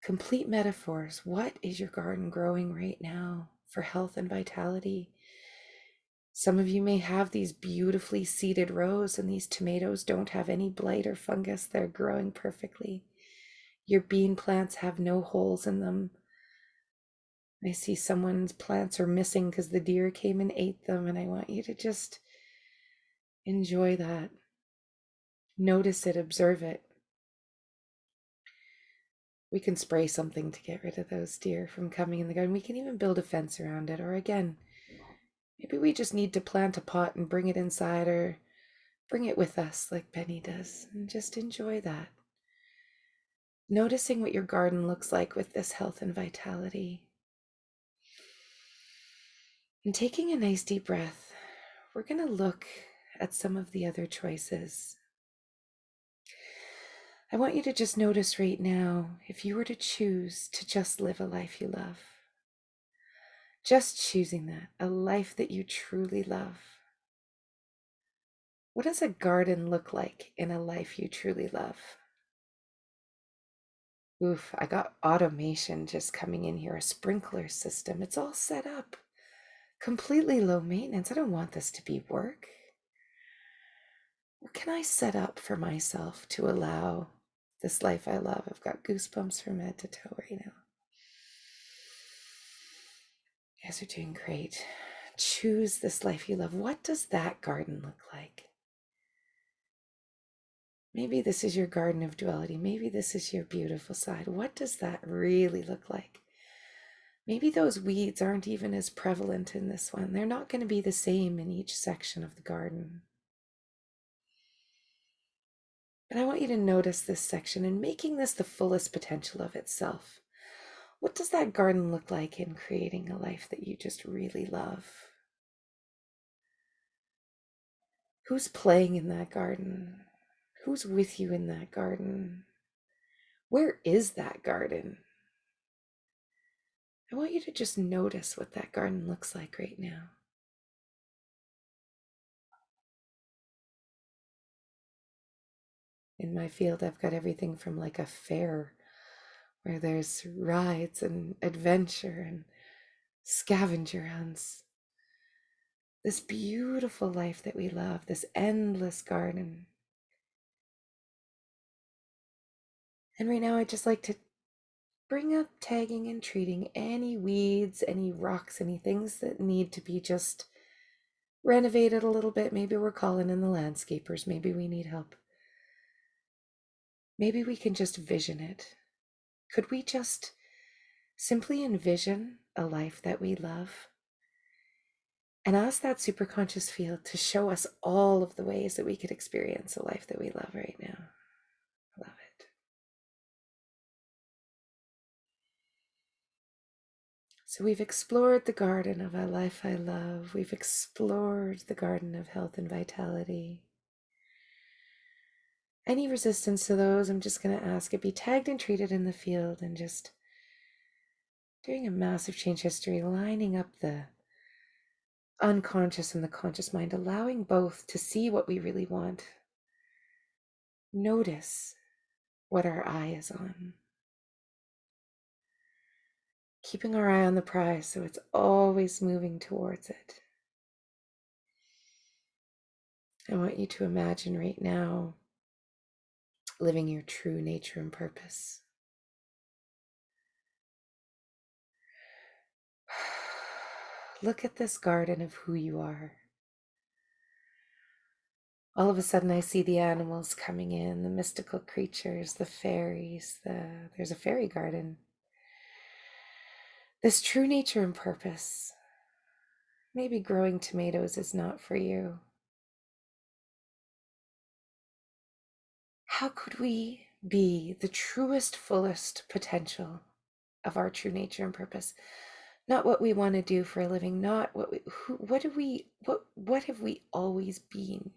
[SPEAKER 1] Complete metaphors. What is your garden growing right now for health and vitality? Some of you may have these beautifully seeded rows, and these tomatoes don't have any blight or fungus. They're growing perfectly. Your bean plants have no holes in them. I see someone's plants are missing because the deer came and ate them, and I want you to just enjoy that. Notice it, observe it. We can spray something to get rid of those deer from coming in the garden. We can even build a fence around it. Or again, maybe we just need to plant a pot and bring it inside, or bring it with us like Penny does, and just enjoy that. Noticing what your garden looks like with this health and vitality. And taking a nice deep breath, we're going to look at some of the other choices. I want you to just notice right now, if you were to choose to just live a life you love, just choosing that, a life that you truly love. What does a garden look like in a life you truly love? Oof, I got automation just coming in here, a sprinkler system. It's all set up, completely low maintenance. I don't want this to be work. What can I set up for myself to allow this life I love? I've got goosebumps from head to toe right now. You guys are doing great. Choose this life you love. What does that garden look like? Maybe this is your garden of duality. Maybe this is your beautiful side. What does that really look like? Maybe those weeds aren't even as prevalent in this one. They're not going to be the same in each section of the garden. But I want you to notice this section and making this the fullest potential of itself. What does that garden look like in creating a life that you just really love? Who's playing in that garden? Who's with you in that garden? Where is that garden? I want you to just notice what that garden looks like right now. In my field, I've got everything from like a fair where there's rides and adventure and scavenger hunts. This beautiful life that we love, this endless garden. And right now, I'd just like to bring up tagging and treating any weeds, any rocks, any things that need to be just renovated a little bit. Maybe we're calling in the landscapers. Maybe we need help. Maybe we can just vision it. Could we just simply envision a life that we love and ask that superconscious field to show us all of the ways that we could experience a life that we love right now? I love it. So we've explored the garden of a life I love. We've explored the garden of health and vitality. Any resistance to those, I'm just going to ask it be tagged and treated in the field, and just doing a massive change history, lining up the unconscious and the conscious mind, allowing both to see what we really want. Notice what our eye is on. Keeping our eye on the prize so it's always moving towards it. I want you to imagine right now living your true nature and purpose. Look at this garden of who you are. All of a sudden I see the animals coming in, the mystical creatures, the fairies, there's a fairy garden. This true nature and purpose. Maybe growing tomatoes is not for you. How could we be the truest, fullest potential of our true nature and purpose? Not what we want to do for a living, not what have we always been?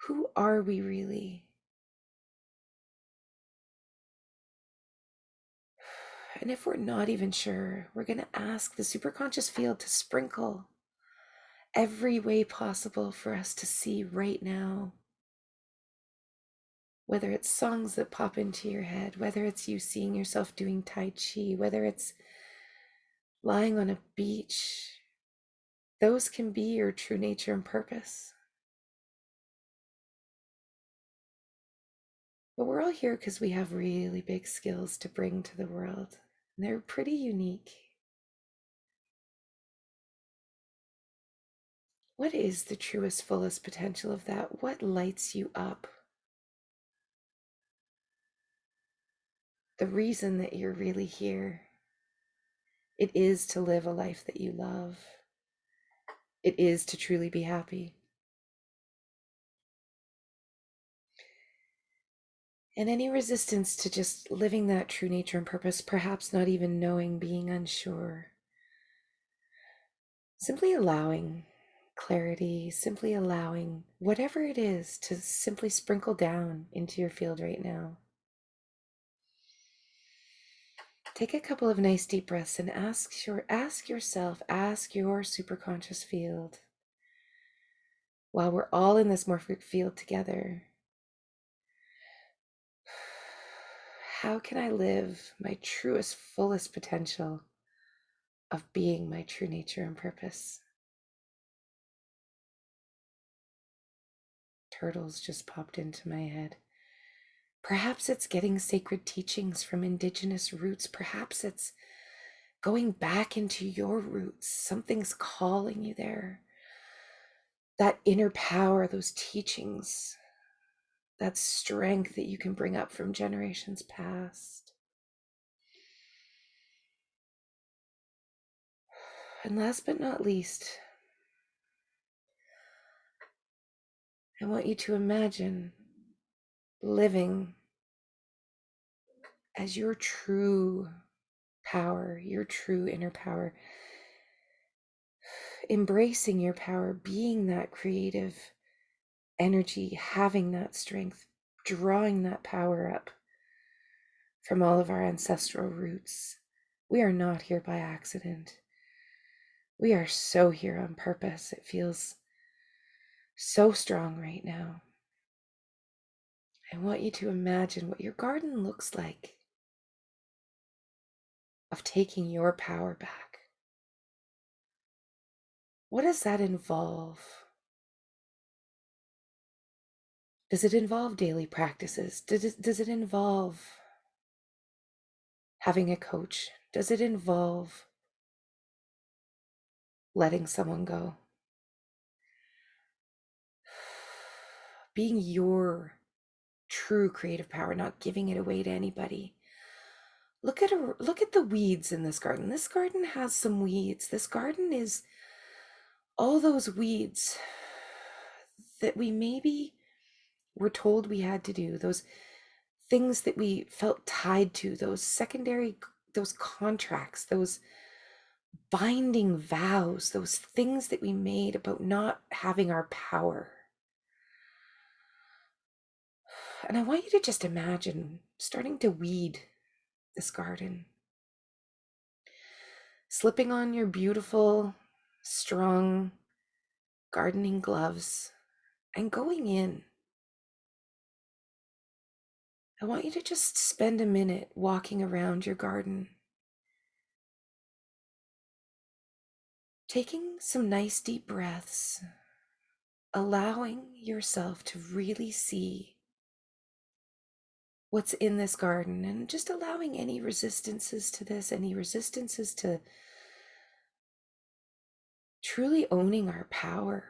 [SPEAKER 1] Who are we really? And if we're not even sure, we're going to ask the superconscious field to sprinkle every way possible for us to see right now. Whether it's songs that pop into your head, whether it's you seeing yourself doing Tai Chi, whether it's lying on a beach Those can be your true nature and purpose. But we're all here because we have really big skills to bring to the world. And they're pretty unique. What is the truest, fullest potential of that? What lights you up? The reason that you're really here. It is to live a life that you love. It is to truly be happy. And any resistance to just living that true nature and purpose, perhaps not even knowing, being unsure, simply allowing clarity, simply allowing whatever it is to simply sprinkle down into your field right now. Take a couple of nice deep breaths and ask your superconscious field, while we're all in this morphic field together, how can I live my truest, fullest potential of being my true nature and purpose? Turtles just popped into my head. Perhaps it's getting sacred teachings from indigenous roots. Perhaps it's going back into your roots. Something's calling you there. That inner power, those teachings, that strength that you can bring up from generations past. And last but not least, I want you to imagine living as your true power, your true inner power, embracing your power, being that creative energy, having that strength, drawing that power up from all of our ancestral roots. We are not here by accident. We are so here on purpose. It feels so strong right now. I want you to imagine what your garden looks like, of taking your power back. What does that involve? Does it involve daily practices? Does it involve having a coach? Does it involve letting someone go? Being your true creative power, not giving it away to anybody. Look at the weeds in this garden. This garden has some weeds. This garden is all those weeds that we maybe were told we had to do, those things that we felt tied to, those contracts, those binding vows, those things that we made about not having our power. And I want you to just imagine starting to weed this garden, slipping on your beautiful, strong gardening gloves and going in. I want you to just spend a minute walking around your garden, taking some nice deep breaths, allowing yourself to really see what's in this garden, and just allowing any resistances to this, any resistances to truly owning our power.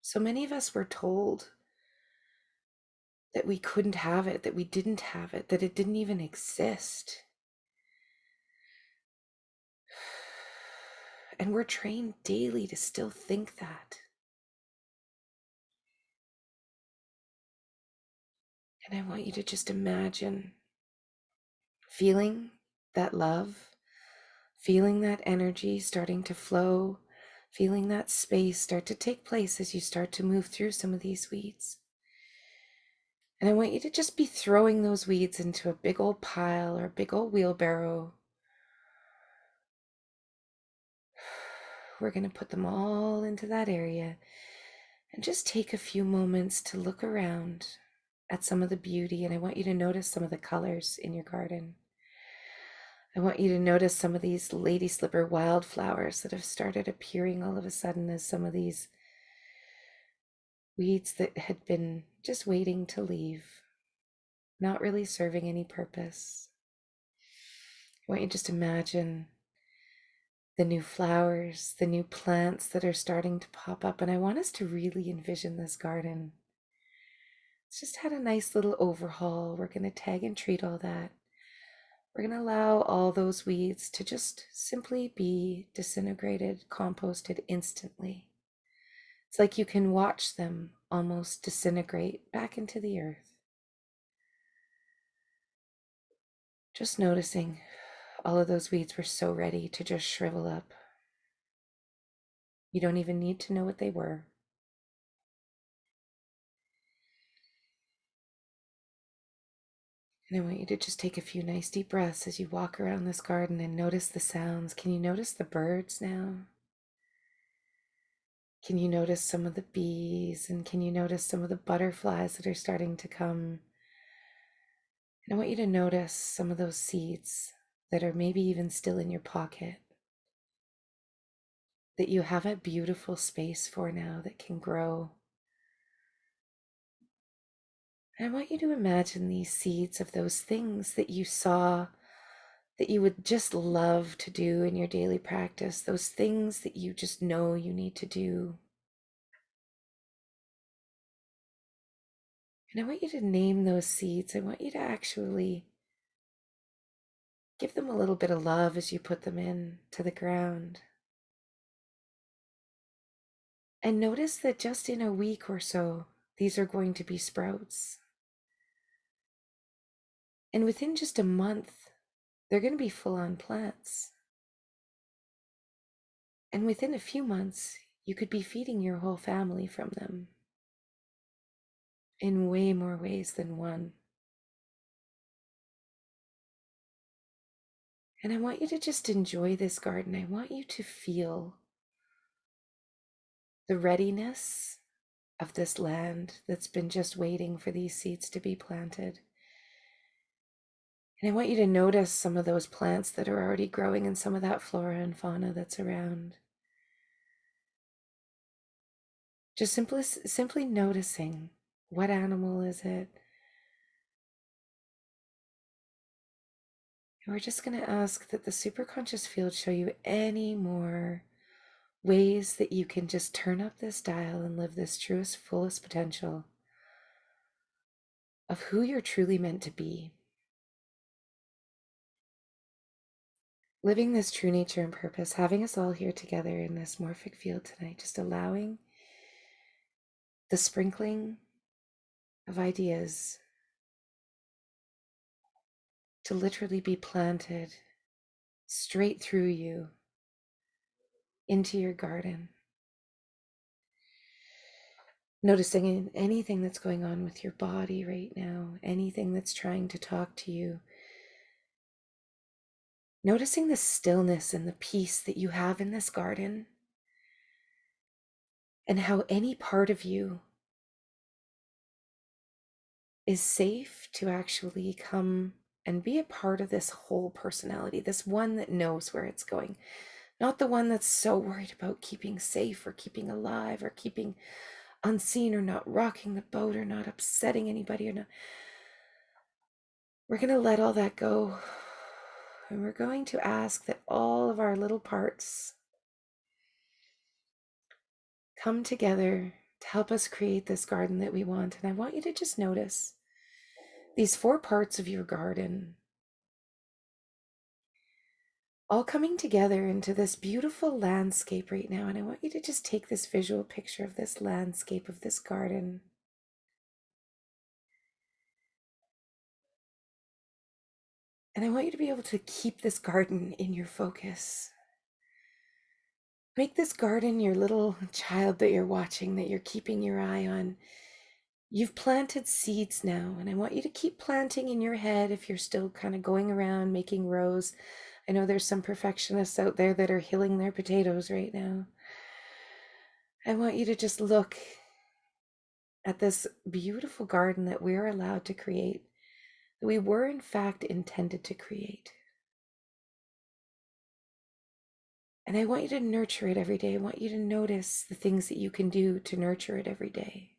[SPEAKER 1] So many of us were told that we couldn't have it, that we didn't have it, that it didn't even exist. And we're trained daily to still think that. And I want you to just imagine feeling that love, feeling that energy starting to flow, feeling that space start to take place as you start to move through some of these weeds. And I want you to just be throwing those weeds into a big old pile or a big old wheelbarrow. We're going to put them all into that area and just take a few moments to look around at some of the beauty. And I want you to notice some of the colors in your garden. I want you to notice some of these lady slipper wildflowers that have started appearing all of a sudden as some of these weeds that had been just waiting to leave, not really serving any purpose. I want you to just imagine the new flowers, the new plants that are starting to pop up. And I want us to really envision this garden. It's just had a nice little overhaul. We're going to tag and treat all that. We're going to allow all those weeds to just simply be disintegrated, composted instantly. It's like you can watch them almost disintegrate back into the earth. Just noticing all of those weeds were so ready to just shrivel up. You don't even need to know what they were. And I want you to just take a few nice deep breaths as you walk around this garden and notice the sounds. Can you notice the birds now? Can you notice some of the bees? And can you notice some of the butterflies that are starting to come? And I want you to notice some of those seeds that are maybe even still in your pocket, that you have a beautiful space for now that can grow. And I want you to imagine these seeds of those things that you saw that you would just love to do in your daily practice, those things that you just know you need to do. And I want you to name those seeds. I want you to actually give them a little bit of love as you put them in to the ground. And notice that just in a week or so, these are going to be sprouts. And within just a month, they're going to be full-on plants. And within a few months, you could be feeding your whole family from them in way more ways than one. And I want you to just enjoy this garden. I want you to feel the readiness of this land that's been just waiting for these seeds to be planted. And I want you to notice some of those plants that are already growing and some of that flora and fauna that's around. Just simply noticing, what animal is it? And we're just going to ask that the superconscious field show you any more ways that you can just turn up this dial and live this truest, fullest potential of who you're truly meant to be. Living this true nature and purpose, having us all here together in this morphic field tonight, just allowing the sprinkling of ideas to literally be planted straight through you into your garden. Noticing anything that's going on with your body right now, anything that's trying to talk to you. Noticing the stillness and the peace that you have in this garden, and how any part of you is safe to actually come and be a part of this whole personality, this one that knows where it's going, not the one that's so worried about keeping safe or keeping alive or keeping unseen or not rocking the boat or not upsetting anybody or not. We're going to let all that go, and we're going to ask that all of our little parts come together to help us create this garden that we want. And I want you to just notice these 4 parts of your garden all coming together into this beautiful landscape right now. And I want you to just take this visual picture of this landscape, of this garden. And I want you to be able to keep this garden in your focus. Make this garden your little child that you're watching, that you're keeping your eye on. You've planted seeds now, and I want you to keep planting in your head if you're still kind of going around making rows. I know there's some perfectionists out there that are hilling their potatoes right now. I want you to just look at this beautiful garden that we're allowed to create, that we were in fact intended to create. And I want you to nurture it every day. I want you to notice the things that you can do to nurture it every day.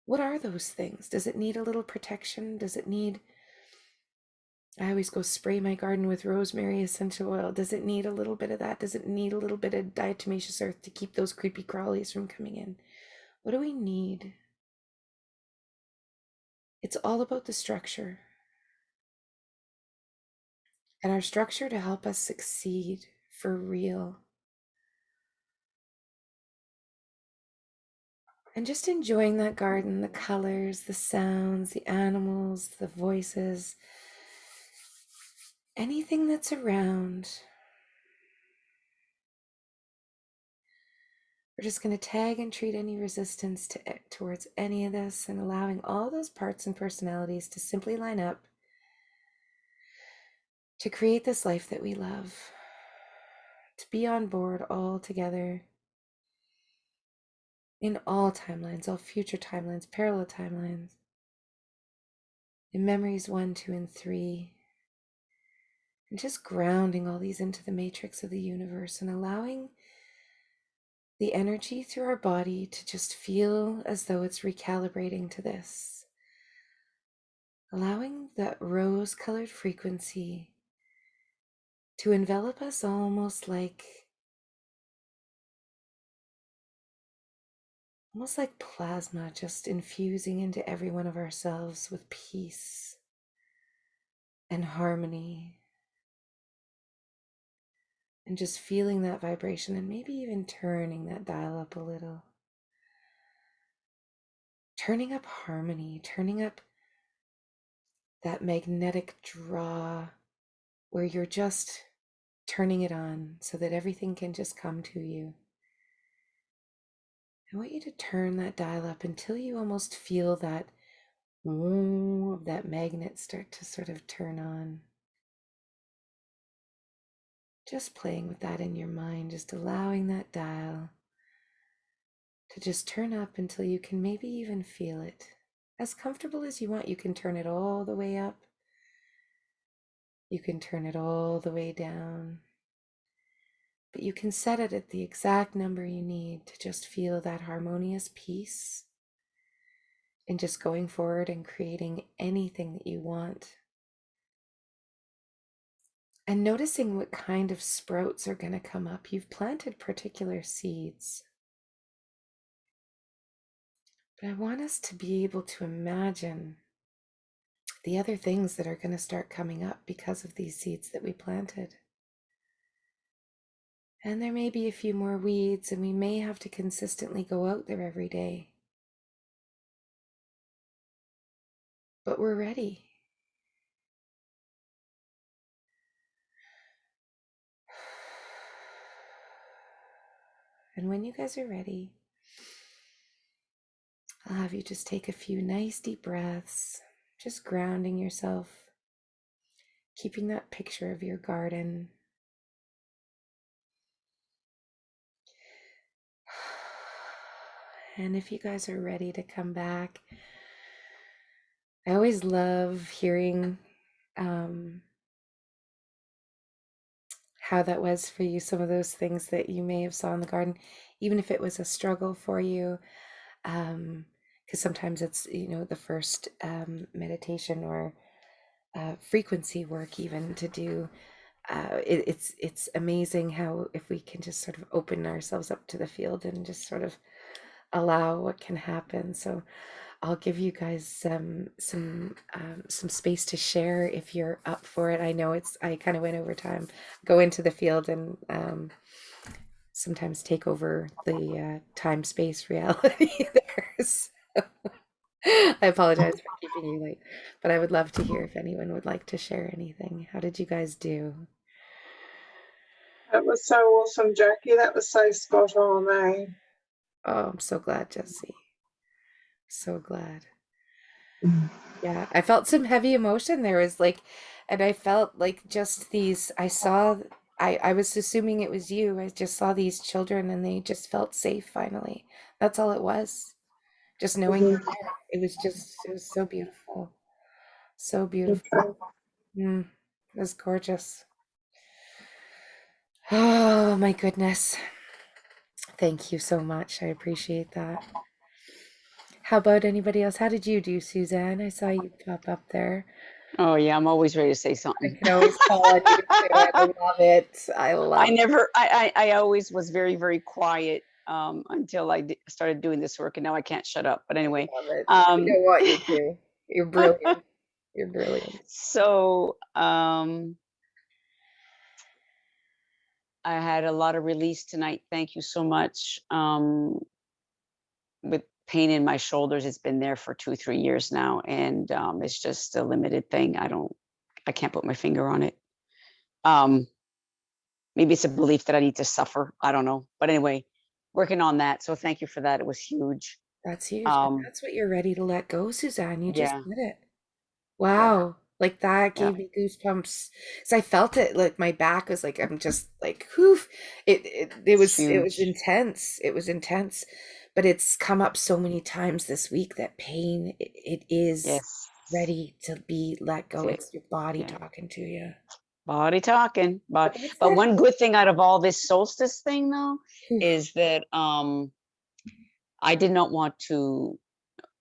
[SPEAKER 1] What are those things? Does it need a little protection? Does it need, I always go spray my garden with rosemary essential oil. Does it need a little bit of that? Does it need a little bit of diatomaceous earth to keep those creepy crawlies from coming in? What do we need? It's all about the structure. And our structure to help us succeed for real. And just enjoying that garden, the colors, the sounds, the animals, the voices, anything that's around. We're just going to tag and treat any resistance towards any of this, and allowing all those parts and personalities to simply line up to create this life that we love, to be on board all together in all timelines, all future timelines, parallel timelines, in memories 1, 2, and 3. And just grounding all these into the matrix of the universe and allowing the energy through our body to just feel as though it's recalibrating to this. Allowing that rose-colored frequency to envelop us almost like plasma, just infusing into every one of ourselves with peace and harmony. And just feeling that vibration, and maybe even turning that dial up a little. Turning up harmony, turning up that magnetic draw where you're just turning it on so that everything can just come to you. I want you to turn that dial up until you almost feel that magnet start to sort of turn on. Just playing with that in your mind, just allowing that dial to just turn up until you can maybe even feel it. As comfortable as you want, you can turn it all the way up. You can turn it all the way down. But you can set it at the exact number you need to just feel that harmonious peace and just going forward and creating anything that you want. And noticing what kind of sprouts are going to come up. You've planted particular seeds. But I want us to be able to imagine the other things that are going to start coming up because of these seeds that we planted. And there may be a few more weeds, and we may have to consistently go out there every day. But we're ready. And when you guys are ready, I'll have you just take a few nice deep breaths, just grounding yourself, keeping that picture of your garden. And if you guys are ready to come back, I always love hearing how that was for you, some of those things that you may have saw in the garden, even if it was a struggle for you. Because sometimes it's, the first meditation or frequency work even to do. It's amazing how if we can just sort of open ourselves up to the field and just sort of allow what can happen. So I'll give you guys some space to share if you're up for it. I know I kind of went over time, go into the field and sometimes take over the time space reality there. So I apologize for keeping you late, but I would love to hear if anyone would like to share anything. How did you guys do?
[SPEAKER 2] That was so awesome, Jackie. That was so spot on, eh?
[SPEAKER 1] Oh, I'm so glad, Jesse. So glad.
[SPEAKER 2] Mm.
[SPEAKER 1] Yeah, I felt some heavy emotion. There was like, and I felt like just I was assuming it was you. I just saw these children and they just felt safe finally. That's all it was. Just knowing you're there. It was so beautiful. So beautiful.
[SPEAKER 2] Okay.
[SPEAKER 1] Mm, it was gorgeous. Oh my goodness. Thank you so much. I appreciate that. How about anybody else? How did you do, Suzanne? I saw you pop up there.
[SPEAKER 3] Oh yeah, I'm always ready to say
[SPEAKER 1] I
[SPEAKER 3] something.
[SPEAKER 1] can always call on you too. I love it. I
[SPEAKER 3] I
[SPEAKER 1] love
[SPEAKER 3] never, I always was very, very quiet until started doing this work, and now I can't shut up. But anyway,
[SPEAKER 1] it. I
[SPEAKER 3] um,
[SPEAKER 1] don't want you to. You're brilliant. You're brilliant.
[SPEAKER 3] so I had a lot of release tonight. Thank you so much. With pain in my shoulders, it's been there for 2, 3 years now, and it's just a limited thing. I can't put my finger on it. Um, Maybe it's a belief that I need to suffer. I don't know. But anyway, working on that. So thank you for that. It was huge.
[SPEAKER 1] That's huge. And
[SPEAKER 3] Um,
[SPEAKER 1] that's what you're ready to let go, Suzanne. You just
[SPEAKER 3] yeah,
[SPEAKER 1] did it.
[SPEAKER 3] yeah,
[SPEAKER 1] Wow. Like that
[SPEAKER 3] yeah.
[SPEAKER 1] gave me goosebumps. So I felt it like my back was like I'm just like whew.
[SPEAKER 3] It's
[SPEAKER 1] It was
[SPEAKER 3] huge.
[SPEAKER 1] intense. It was intense. But it's come up so many times this week that pain it is
[SPEAKER 3] Yes.
[SPEAKER 1] ready to be let
[SPEAKER 3] That's
[SPEAKER 1] go.
[SPEAKER 3] it.
[SPEAKER 1] It's your body
[SPEAKER 3] Yeah.
[SPEAKER 1] talking to you.
[SPEAKER 3] Body talking.
[SPEAKER 1] But that's
[SPEAKER 3] But
[SPEAKER 1] it.
[SPEAKER 3] one good thing out of all this solstice thing though
[SPEAKER 1] Whew.
[SPEAKER 3] is that I did not want to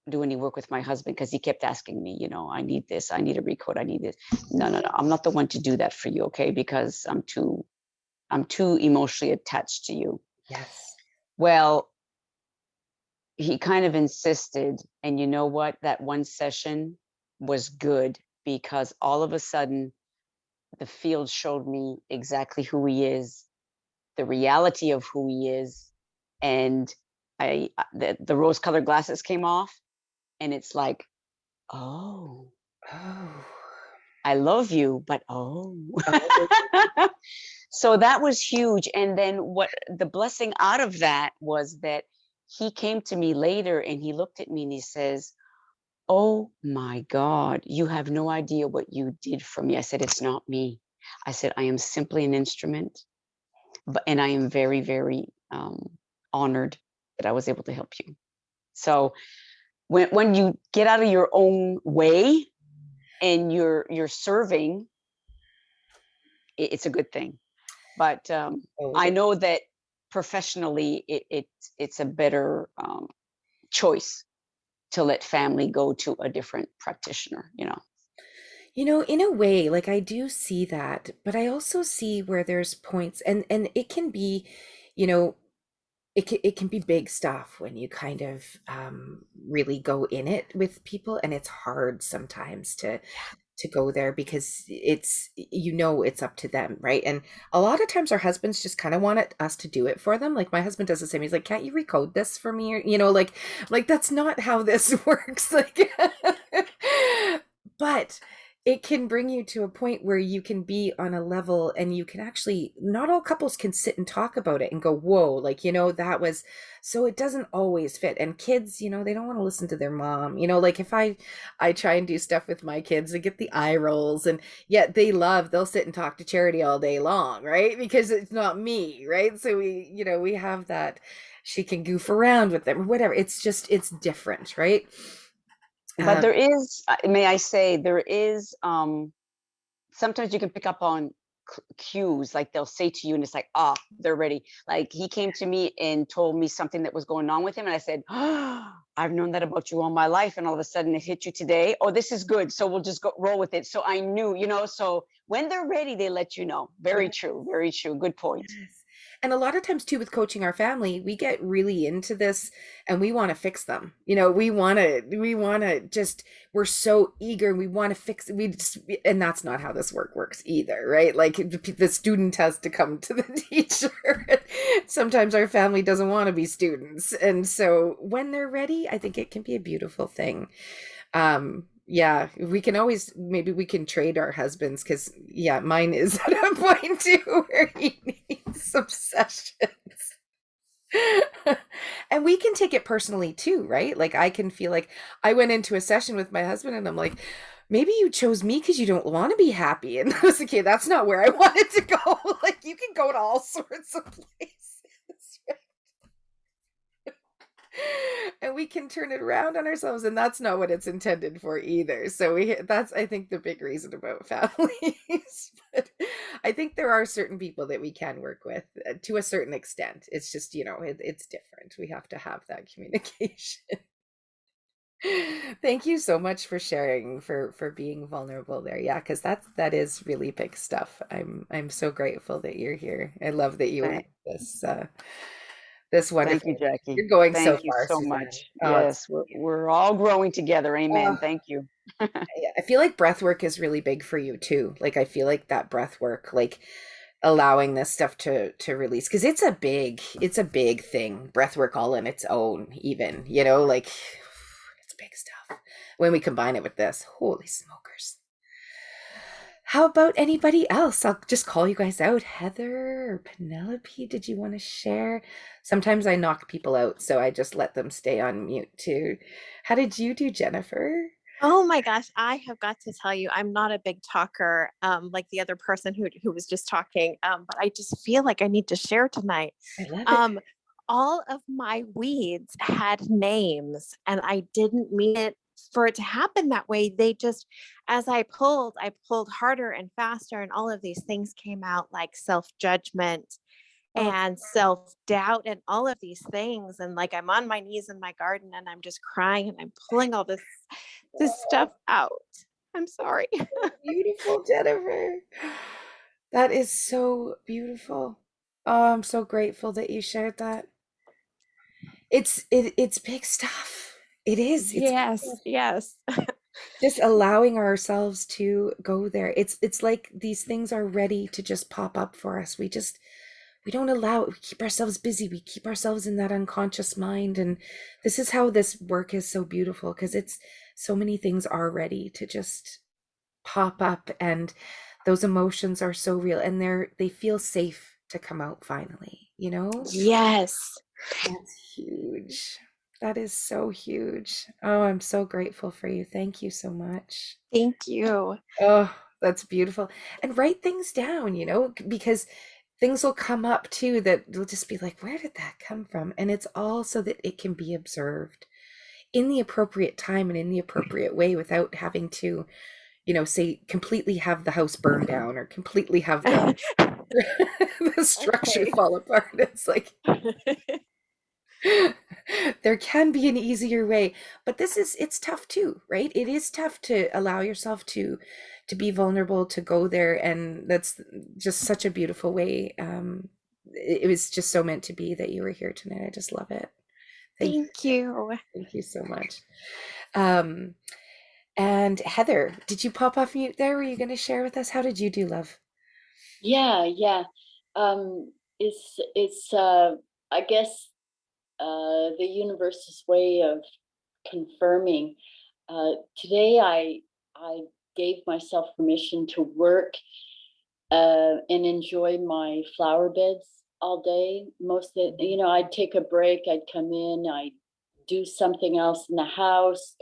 [SPEAKER 3] do any work with my husband because he kept asking me, I need this, I need a recode, I need this. No, no, no. I'm not the one to do that for you, okay? Because I'm too emotionally attached to you.
[SPEAKER 1] Yes.
[SPEAKER 3] Well, he kind of insisted, and you know what? That one session was good because all of a sudden the field showed me exactly who he is, the reality of who he is, and the rose colored glasses came off, and it's like, oh,
[SPEAKER 1] Oh.
[SPEAKER 3] I love you, but oh.
[SPEAKER 1] Oh.
[SPEAKER 3] So that was huge. And then what the blessing out of that was that he came to me later and he looked at me and he says, "Oh my God, you have no idea what you did for me." I said, "It's not me." I said, "I am simply an instrument, and I am very, very honored that I was able to help you." So when you get out of your own way and you're serving, it's a good thing. But I
[SPEAKER 1] Totally.
[SPEAKER 3] know that professionally, it's a better choice to let family go to a different practitioner.
[SPEAKER 1] In a way, like I do see that, but I also see where there's points and it can be, you know, it can be big stuff when you kind of really go in it with people, and it's hard sometimes to go there because it's up to them, right? And a lot of times our husbands just kind of want us to do it for them. Like my husband does the same. He's like, "Can't you recode this for me?" Or, like that's not how this works. Like, but it can bring you to a point where you can be on a level and you can actually, not all couples can sit and talk about it and go, whoa, like, that was, so it doesn't always fit. And kids, they don't want to listen to their mom. Like if I try and do stuff with my kids, I get the eye rolls, and yet they'll sit and talk to Charity all day long, right? Because it's not me, right? So we have that, she can goof around with them or whatever. It's different, right?
[SPEAKER 3] But
[SPEAKER 1] Um,
[SPEAKER 3] there is, may I say, there is sometimes you can pick up on cues, like they'll say to you and it's like, they're ready. Like he came to me and told me something that was going on with him, and I said, I've known that about you all my life, and all of a sudden it hit you today. Oh, this is good, so we'll just go roll with it. So I knew, so when they're ready, they let you know. Very true, very true. Good point.
[SPEAKER 1] Yes. And a lot of times too with coaching our family, we get really into this and we want to fix them. We want to just, we're so eager, we want to fix, and that's not how this works either, right? Like the student has to come to the teacher. Sometimes our family doesn't want to be students. And so when they're ready, I think it can be a beautiful thing. Yeah, maybe we can trade our husbands, because yeah, mine is at a point too where he needs some sessions. And we can take it personally too, right? Like I can feel like I went into a session with my husband and I'm like, maybe you chose me because you don't want to be happy. And I was like, okay, that's not where I wanted to go. Like you can go to all sorts of places. And we can turn it around on ourselves, and that's not what it's intended for either. So that's, I think, the big reason about families. But I think there are certain people that we can work with to a certain extent. It's just, it's different. We have to have that communication. Thank you so much for sharing, for being vulnerable there. Yeah, because that is really big stuff. I'm so grateful that you're here. I love that you have
[SPEAKER 3] Thank,
[SPEAKER 1] this
[SPEAKER 3] thank you,
[SPEAKER 1] wonderful.
[SPEAKER 3] Jackie.
[SPEAKER 1] You're going so
[SPEAKER 3] Thank you
[SPEAKER 1] far,
[SPEAKER 3] so
[SPEAKER 1] Suzanne.
[SPEAKER 3] much.
[SPEAKER 1] Oh, it's
[SPEAKER 3] Yes, we're all growing together.
[SPEAKER 1] oh,
[SPEAKER 3] Amen. Thank you.
[SPEAKER 1] yeah, I feel like breath work is really big for you too. Like I feel like that breath work, like allowing this stuff to release, because it's a big thing. Breath work all in its own, even, like it's big stuff. When we combine it with this, holy smokers. How about anybody else? I'll just call you guys out. Heather or Penelope, did you want to share? Sometimes I knock people out, so I just let them stay on mute too. How did you do, Jennifer?
[SPEAKER 4] Oh my gosh, I have got to tell you, I'm not a big talker, like the other person who was just talking, but I just feel like I need to share tonight.
[SPEAKER 1] I love it.
[SPEAKER 4] Um, all of my weeds had names, and I didn't mean it for it to happen that way. They just, as I pulled harder and faster, and all of these things came out like self-judgment
[SPEAKER 1] Oh,
[SPEAKER 4] and self-doubt and all of these things. And like I'm on my knees in my garden and I'm just crying and I'm pulling all this stuff out. I'm sorry.
[SPEAKER 1] beautiful, Jennifer. That is so beautiful. Oh, I'm so grateful that you shared that. It's big stuff. It is. It's
[SPEAKER 4] Yes, yes.
[SPEAKER 1] just allowing ourselves to go there. It's like these things are ready to just pop up for us. We don't allow it. We keep ourselves busy. We keep ourselves in that unconscious mind. And this is how this work is so beautiful, because it's so many things are ready to just pop up, and those emotions are so real, and they feel safe to come out finally.
[SPEAKER 4] Yes.
[SPEAKER 1] That's huge. That is so huge. Oh, I'm so grateful for you. Thank you so much.
[SPEAKER 4] Thank you.
[SPEAKER 1] Oh, that's beautiful. And write things down, because things will come up too that will just be like, where did that come from? And it's all so that it can be observed in the appropriate time and in the appropriate way, without having to, say completely have the house burn down, or completely have the the structure
[SPEAKER 4] Okay.
[SPEAKER 1] fall apart. It's like there can be an easier way, but it's tough too, right? It is tough to allow yourself to be vulnerable, to go there, and that's just such a beautiful way. It was just so meant to be that you were here tonight. I just love it. Thank you.
[SPEAKER 4] Thank you.
[SPEAKER 1] Thank you so much. Um, and Heather, did you pop off mute there? Were you going to share with us? How did you do, love?
[SPEAKER 5] Yeah, yeah. It's I guess the universe's way of confirming. Today I gave myself permission to work and enjoy my flower beds all day. Most of the, I'd take a break, I'd come in, I'd do something else in the house.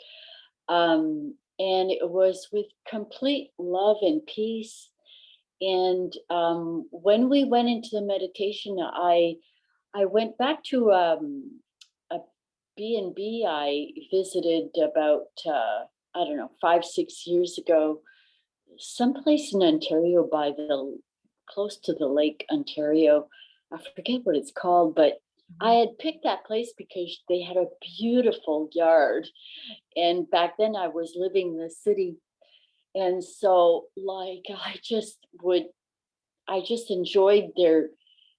[SPEAKER 5] And it was with complete love and peace. And when we went into the meditation, I went back to a B&B I visited about I don't know, 5 6 years ago, someplace in Ontario by the close to the Lake Ontario. I forget what it's called, but I had picked that place because they had a beautiful yard. And back then I was living in the city. And so like I just enjoyed their,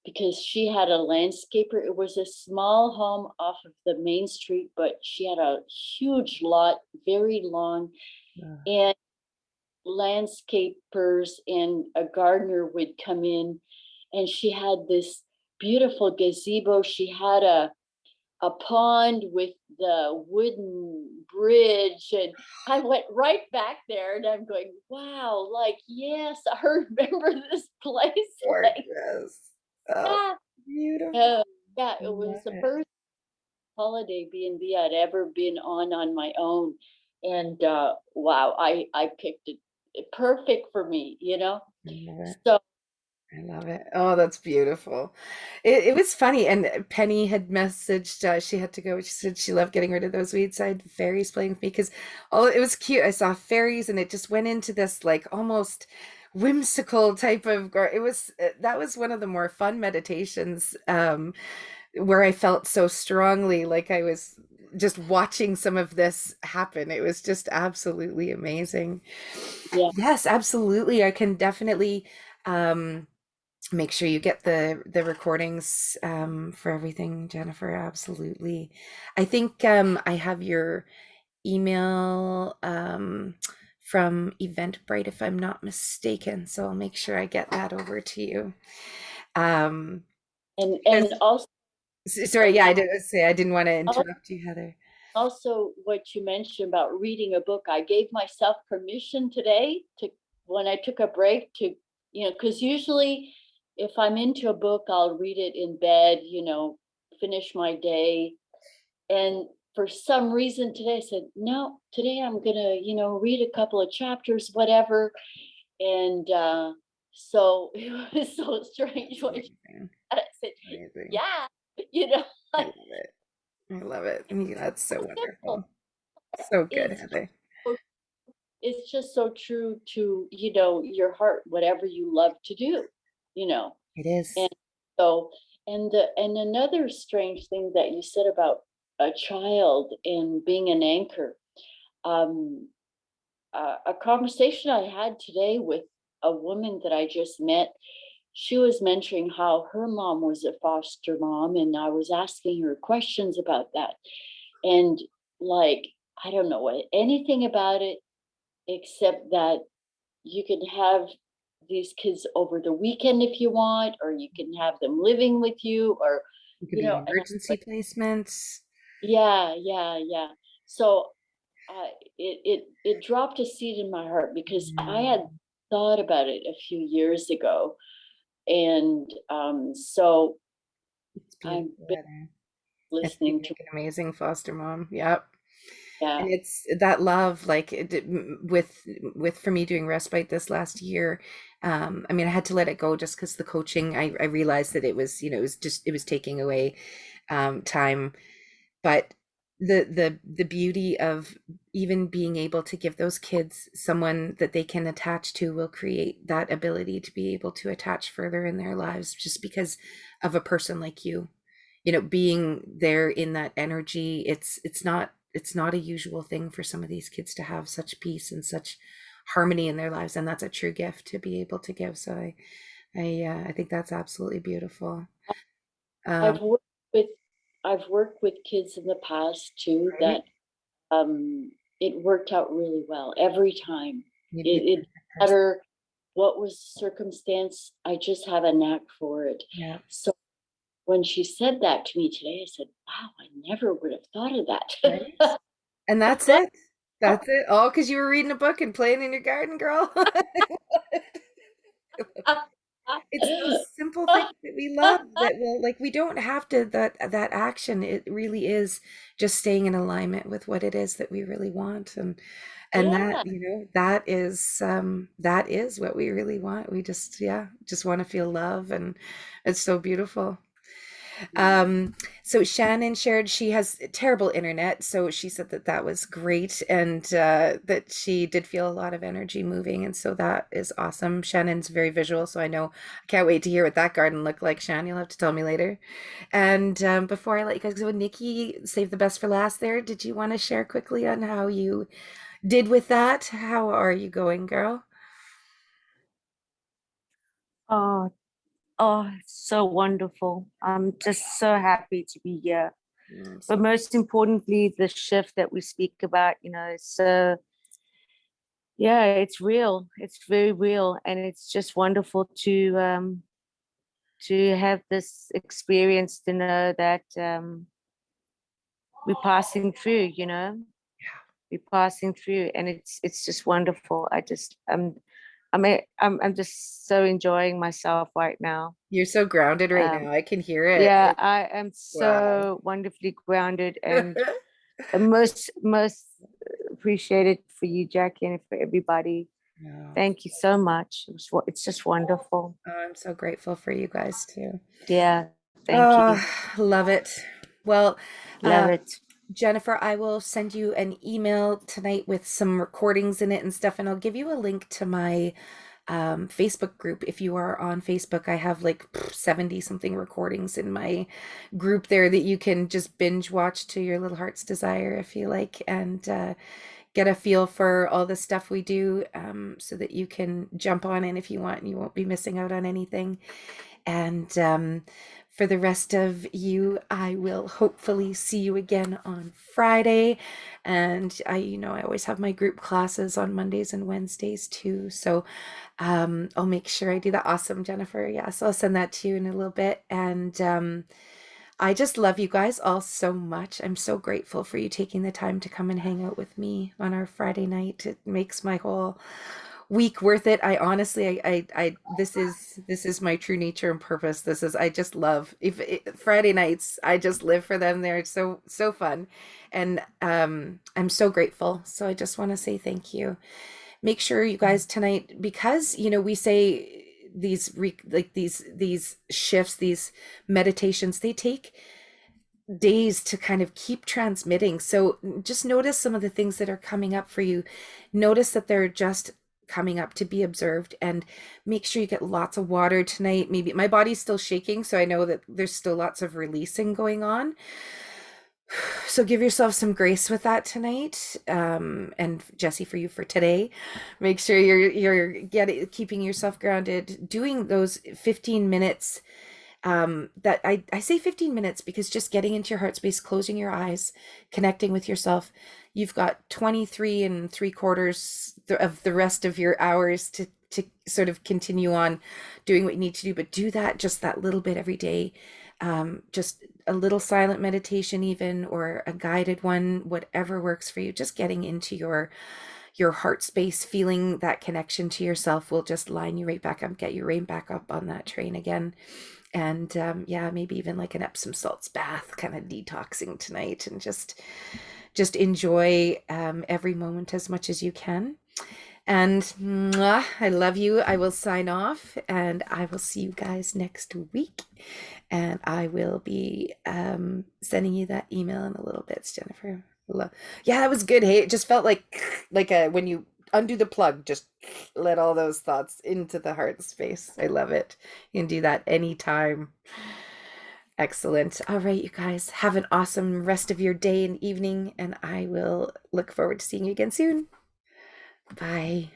[SPEAKER 5] because she had a landscaper. It was a small home off of the main street, but she had a huge lot, very long,
[SPEAKER 1] Yeah.
[SPEAKER 5] and landscapers and a gardener would come in, and she had this beautiful gazebo. She had a pond with the wooden bridge, and I went right back there and I'm going, wow, like, yes, I remember this place. Like,
[SPEAKER 1] Gorgeous. Oh,
[SPEAKER 5] yeah,
[SPEAKER 1] beautiful.
[SPEAKER 5] yeah, yeah,
[SPEAKER 1] I
[SPEAKER 5] it was
[SPEAKER 1] love
[SPEAKER 5] the
[SPEAKER 1] it.
[SPEAKER 5] first holiday B&B I'd ever been on my own. And wow, I picked it perfect for me.
[SPEAKER 1] I love it.
[SPEAKER 5] So
[SPEAKER 1] I love it. Oh, that's beautiful. It was funny. And Penny had messaged, she had to go. She said she loved getting rid of those weeds. So I had fairies playing with me because it was cute. I saw fairies and it just went into this like almost whimsical type of, it was, that was one of the more fun meditations, where I felt so strongly like I was just watching some of this happen. It was just absolutely amazing.
[SPEAKER 5] Yeah.
[SPEAKER 1] Yes, absolutely. I can definitely, um, make sure you get the recordings, for everything, Jennifer. Absolutely. I think, I have your email, from Eventbrite, if I'm not mistaken. So I'll make sure I get that over to you. Um,
[SPEAKER 5] And also,
[SPEAKER 1] sorry, yeah, I did say I didn't want to interrupt you, Heather.
[SPEAKER 5] also what you mentioned about reading a book, I gave myself permission today to, when I took a break, to, because usually if I'm into a book, I'll read it in bed, finish my day. And for some reason today I said, no, today I'm gonna, read a couple of chapters, whatever. And so it was so strange when
[SPEAKER 1] Amazing.
[SPEAKER 5] I said,
[SPEAKER 1] Amazing.
[SPEAKER 5] yeah,
[SPEAKER 1] I
[SPEAKER 5] like,
[SPEAKER 1] love it. I love it. Yeah, that's so
[SPEAKER 5] so simple.
[SPEAKER 1] wonderful. So good,
[SPEAKER 5] It's
[SPEAKER 1] Heather.
[SPEAKER 5] so, it's just so true to, your heart, whatever you love to do, you know.
[SPEAKER 1] It is.
[SPEAKER 5] And so, and another strange thing that you said about a child and being an anchor, um, a conversation I had today with a woman that I just met. She was mentioning how her mom was a foster mom, and I was asking her questions about that. And like, I don't know what anything about it except that you can have these kids over the weekend if you want, or you can have them living with you, or,
[SPEAKER 1] It could be
[SPEAKER 5] and I'm
[SPEAKER 1] emergency
[SPEAKER 5] like,
[SPEAKER 1] placements.
[SPEAKER 5] yeah, yeah, yeah. So it dropped a seed in my heart because I had
[SPEAKER 1] Mm,
[SPEAKER 5] thought about it a few years ago, and so
[SPEAKER 1] it's
[SPEAKER 5] I've
[SPEAKER 1] beautiful,
[SPEAKER 5] been
[SPEAKER 1] Heather. I think you'd
[SPEAKER 5] listening to,
[SPEAKER 1] make an amazing foster mom. Yep.
[SPEAKER 5] yeah,
[SPEAKER 1] And it's that love, like with for me doing respite this last year. I mean, I had to let it go just because the coaching, I realized that it was, it was just, it was taking away, time. But the beauty of even being able to give those kids someone that they can attach to will create that ability to be able to attach further in their lives just because of a person like you, being there in that energy. It's not a usual thing for some of these kids to have such peace and such harmony in their lives, and that's a true gift to be able to give. So I think that's absolutely beautiful. um
[SPEAKER 5] I've worked with I've worked with kids in the past too
[SPEAKER 1] right,
[SPEAKER 5] that it worked out really well every time.
[SPEAKER 1] you'd be the
[SPEAKER 5] It
[SPEAKER 1] perfect person.
[SPEAKER 5] matter what was the circumstance, I just have a knack for it.
[SPEAKER 1] Yeah,
[SPEAKER 5] So when she said that to me today, I said, wow, I never would have thought of
[SPEAKER 1] right.
[SPEAKER 5] that.
[SPEAKER 1] And that's
[SPEAKER 5] But
[SPEAKER 1] it. That's it. All because you were reading a book and playing in your garden, girl. It's those simple things that we love that will, like, we don't have to, that action. It really is just staying in alignment with what it is that we really want. And that,
[SPEAKER 5] yeah.
[SPEAKER 1] that is what we really want. We just, yeah, just want to feel love, and it's so beautiful. Um, so Shannon shared she has terrible internet, so she said that that was great, and that she did feel a lot of energy moving, and so that is awesome. Shannon's very visual, so I know I can't wait to hear what that garden looked like. Shannon, you'll have to tell me later. And before I let you guys go, Nikki, save the best for last. There, did you want to share quickly on how you did with that? How are you going, girl?
[SPEAKER 6] Oh, oh, so wonderful. I'm just so happy to be here. But
[SPEAKER 1] So
[SPEAKER 6] most importantly, the shift that we speak about, so yeah, it's real. It's very real. And it's just wonderful to have this experience, to know that we're passing through, we're passing through, and it's just wonderful. I'm just so enjoying myself right now.
[SPEAKER 1] you're so grounded right
[SPEAKER 6] Um,
[SPEAKER 1] now. I can hear it.
[SPEAKER 6] yeah, I am
[SPEAKER 1] Wow.
[SPEAKER 6] so wonderfully grounded, and most appreciated for you, Jackie, and for everybody.
[SPEAKER 1] No.
[SPEAKER 6] Thank you so much. It's just wonderful.
[SPEAKER 1] Oh, I'm so grateful for you guys too.
[SPEAKER 6] Yeah. Thank you.
[SPEAKER 1] Oh, love it. Well,
[SPEAKER 6] Love it.
[SPEAKER 1] Jennifer, I will send you an email tonight with some recordings in it and stuff, and I'll give you a link to my Facebook group. If you are on Facebook, I have like 70 something recordings in my group there that you can just binge watch to your little heart's desire if you like, and get a feel for all the stuff we do, so that you can jump on in if you want and you won't be missing out on anything. And for the rest of you, I will hopefully see you again on Friday. And I always have my group classes on Mondays and Wednesdays too. So I'll make sure I do that. Awesome, Jennifer. Yeah, so I'll send that to you in a little bit. And I just love you guys all so much. I'm so grateful for you taking the time to come and hang out with me on our Friday night. It makes my whole week worth it. I honestly, this is my true nature and purpose. I just love Friday nights. I just live for them. They're so fun, and I'm so grateful. So I just want to say thank you. Make sure you guys tonight, because we say these shifts, these meditations, they take days to kind of keep transmitting. So just notice some of the things that are coming up for you. Notice that they're just coming up to be observed, and make sure you get lots of water tonight. Maybe my body's still shaking, so I know that there's still lots of releasing going on. So give yourself some grace with that tonight. And Jesse, for you for today, make sure you're keeping yourself grounded, doing those 15 minutes. That I say 15 minutes because just getting into your heart space, closing your eyes, connecting with yourself. You've got 23 and 3/4 of the rest of your hours to sort of continue on doing what you need to do, but do that, just that little bit every day. Just a little silent meditation even, or a guided one, whatever works for you. Just getting into your heart space, feeling that connection to yourself will just line you right back up, get you right back up on that train again. And yeah, maybe even like an Epsom salts bath, kind of detoxing tonight, and just enjoy every moment as much as you can. And mwah, I love you. I will sign off, and I will see you guys next week. And I will be sending you that email in a little bit, Jennifer. Yeah, that was good. Hey, it just felt like when you undo the plug, just let all those thoughts into the heart space. I love it. You can do that anytime. Excellent. All right, you guys, have an awesome rest of your day and evening, and I will look forward to seeing you again soon. Bye.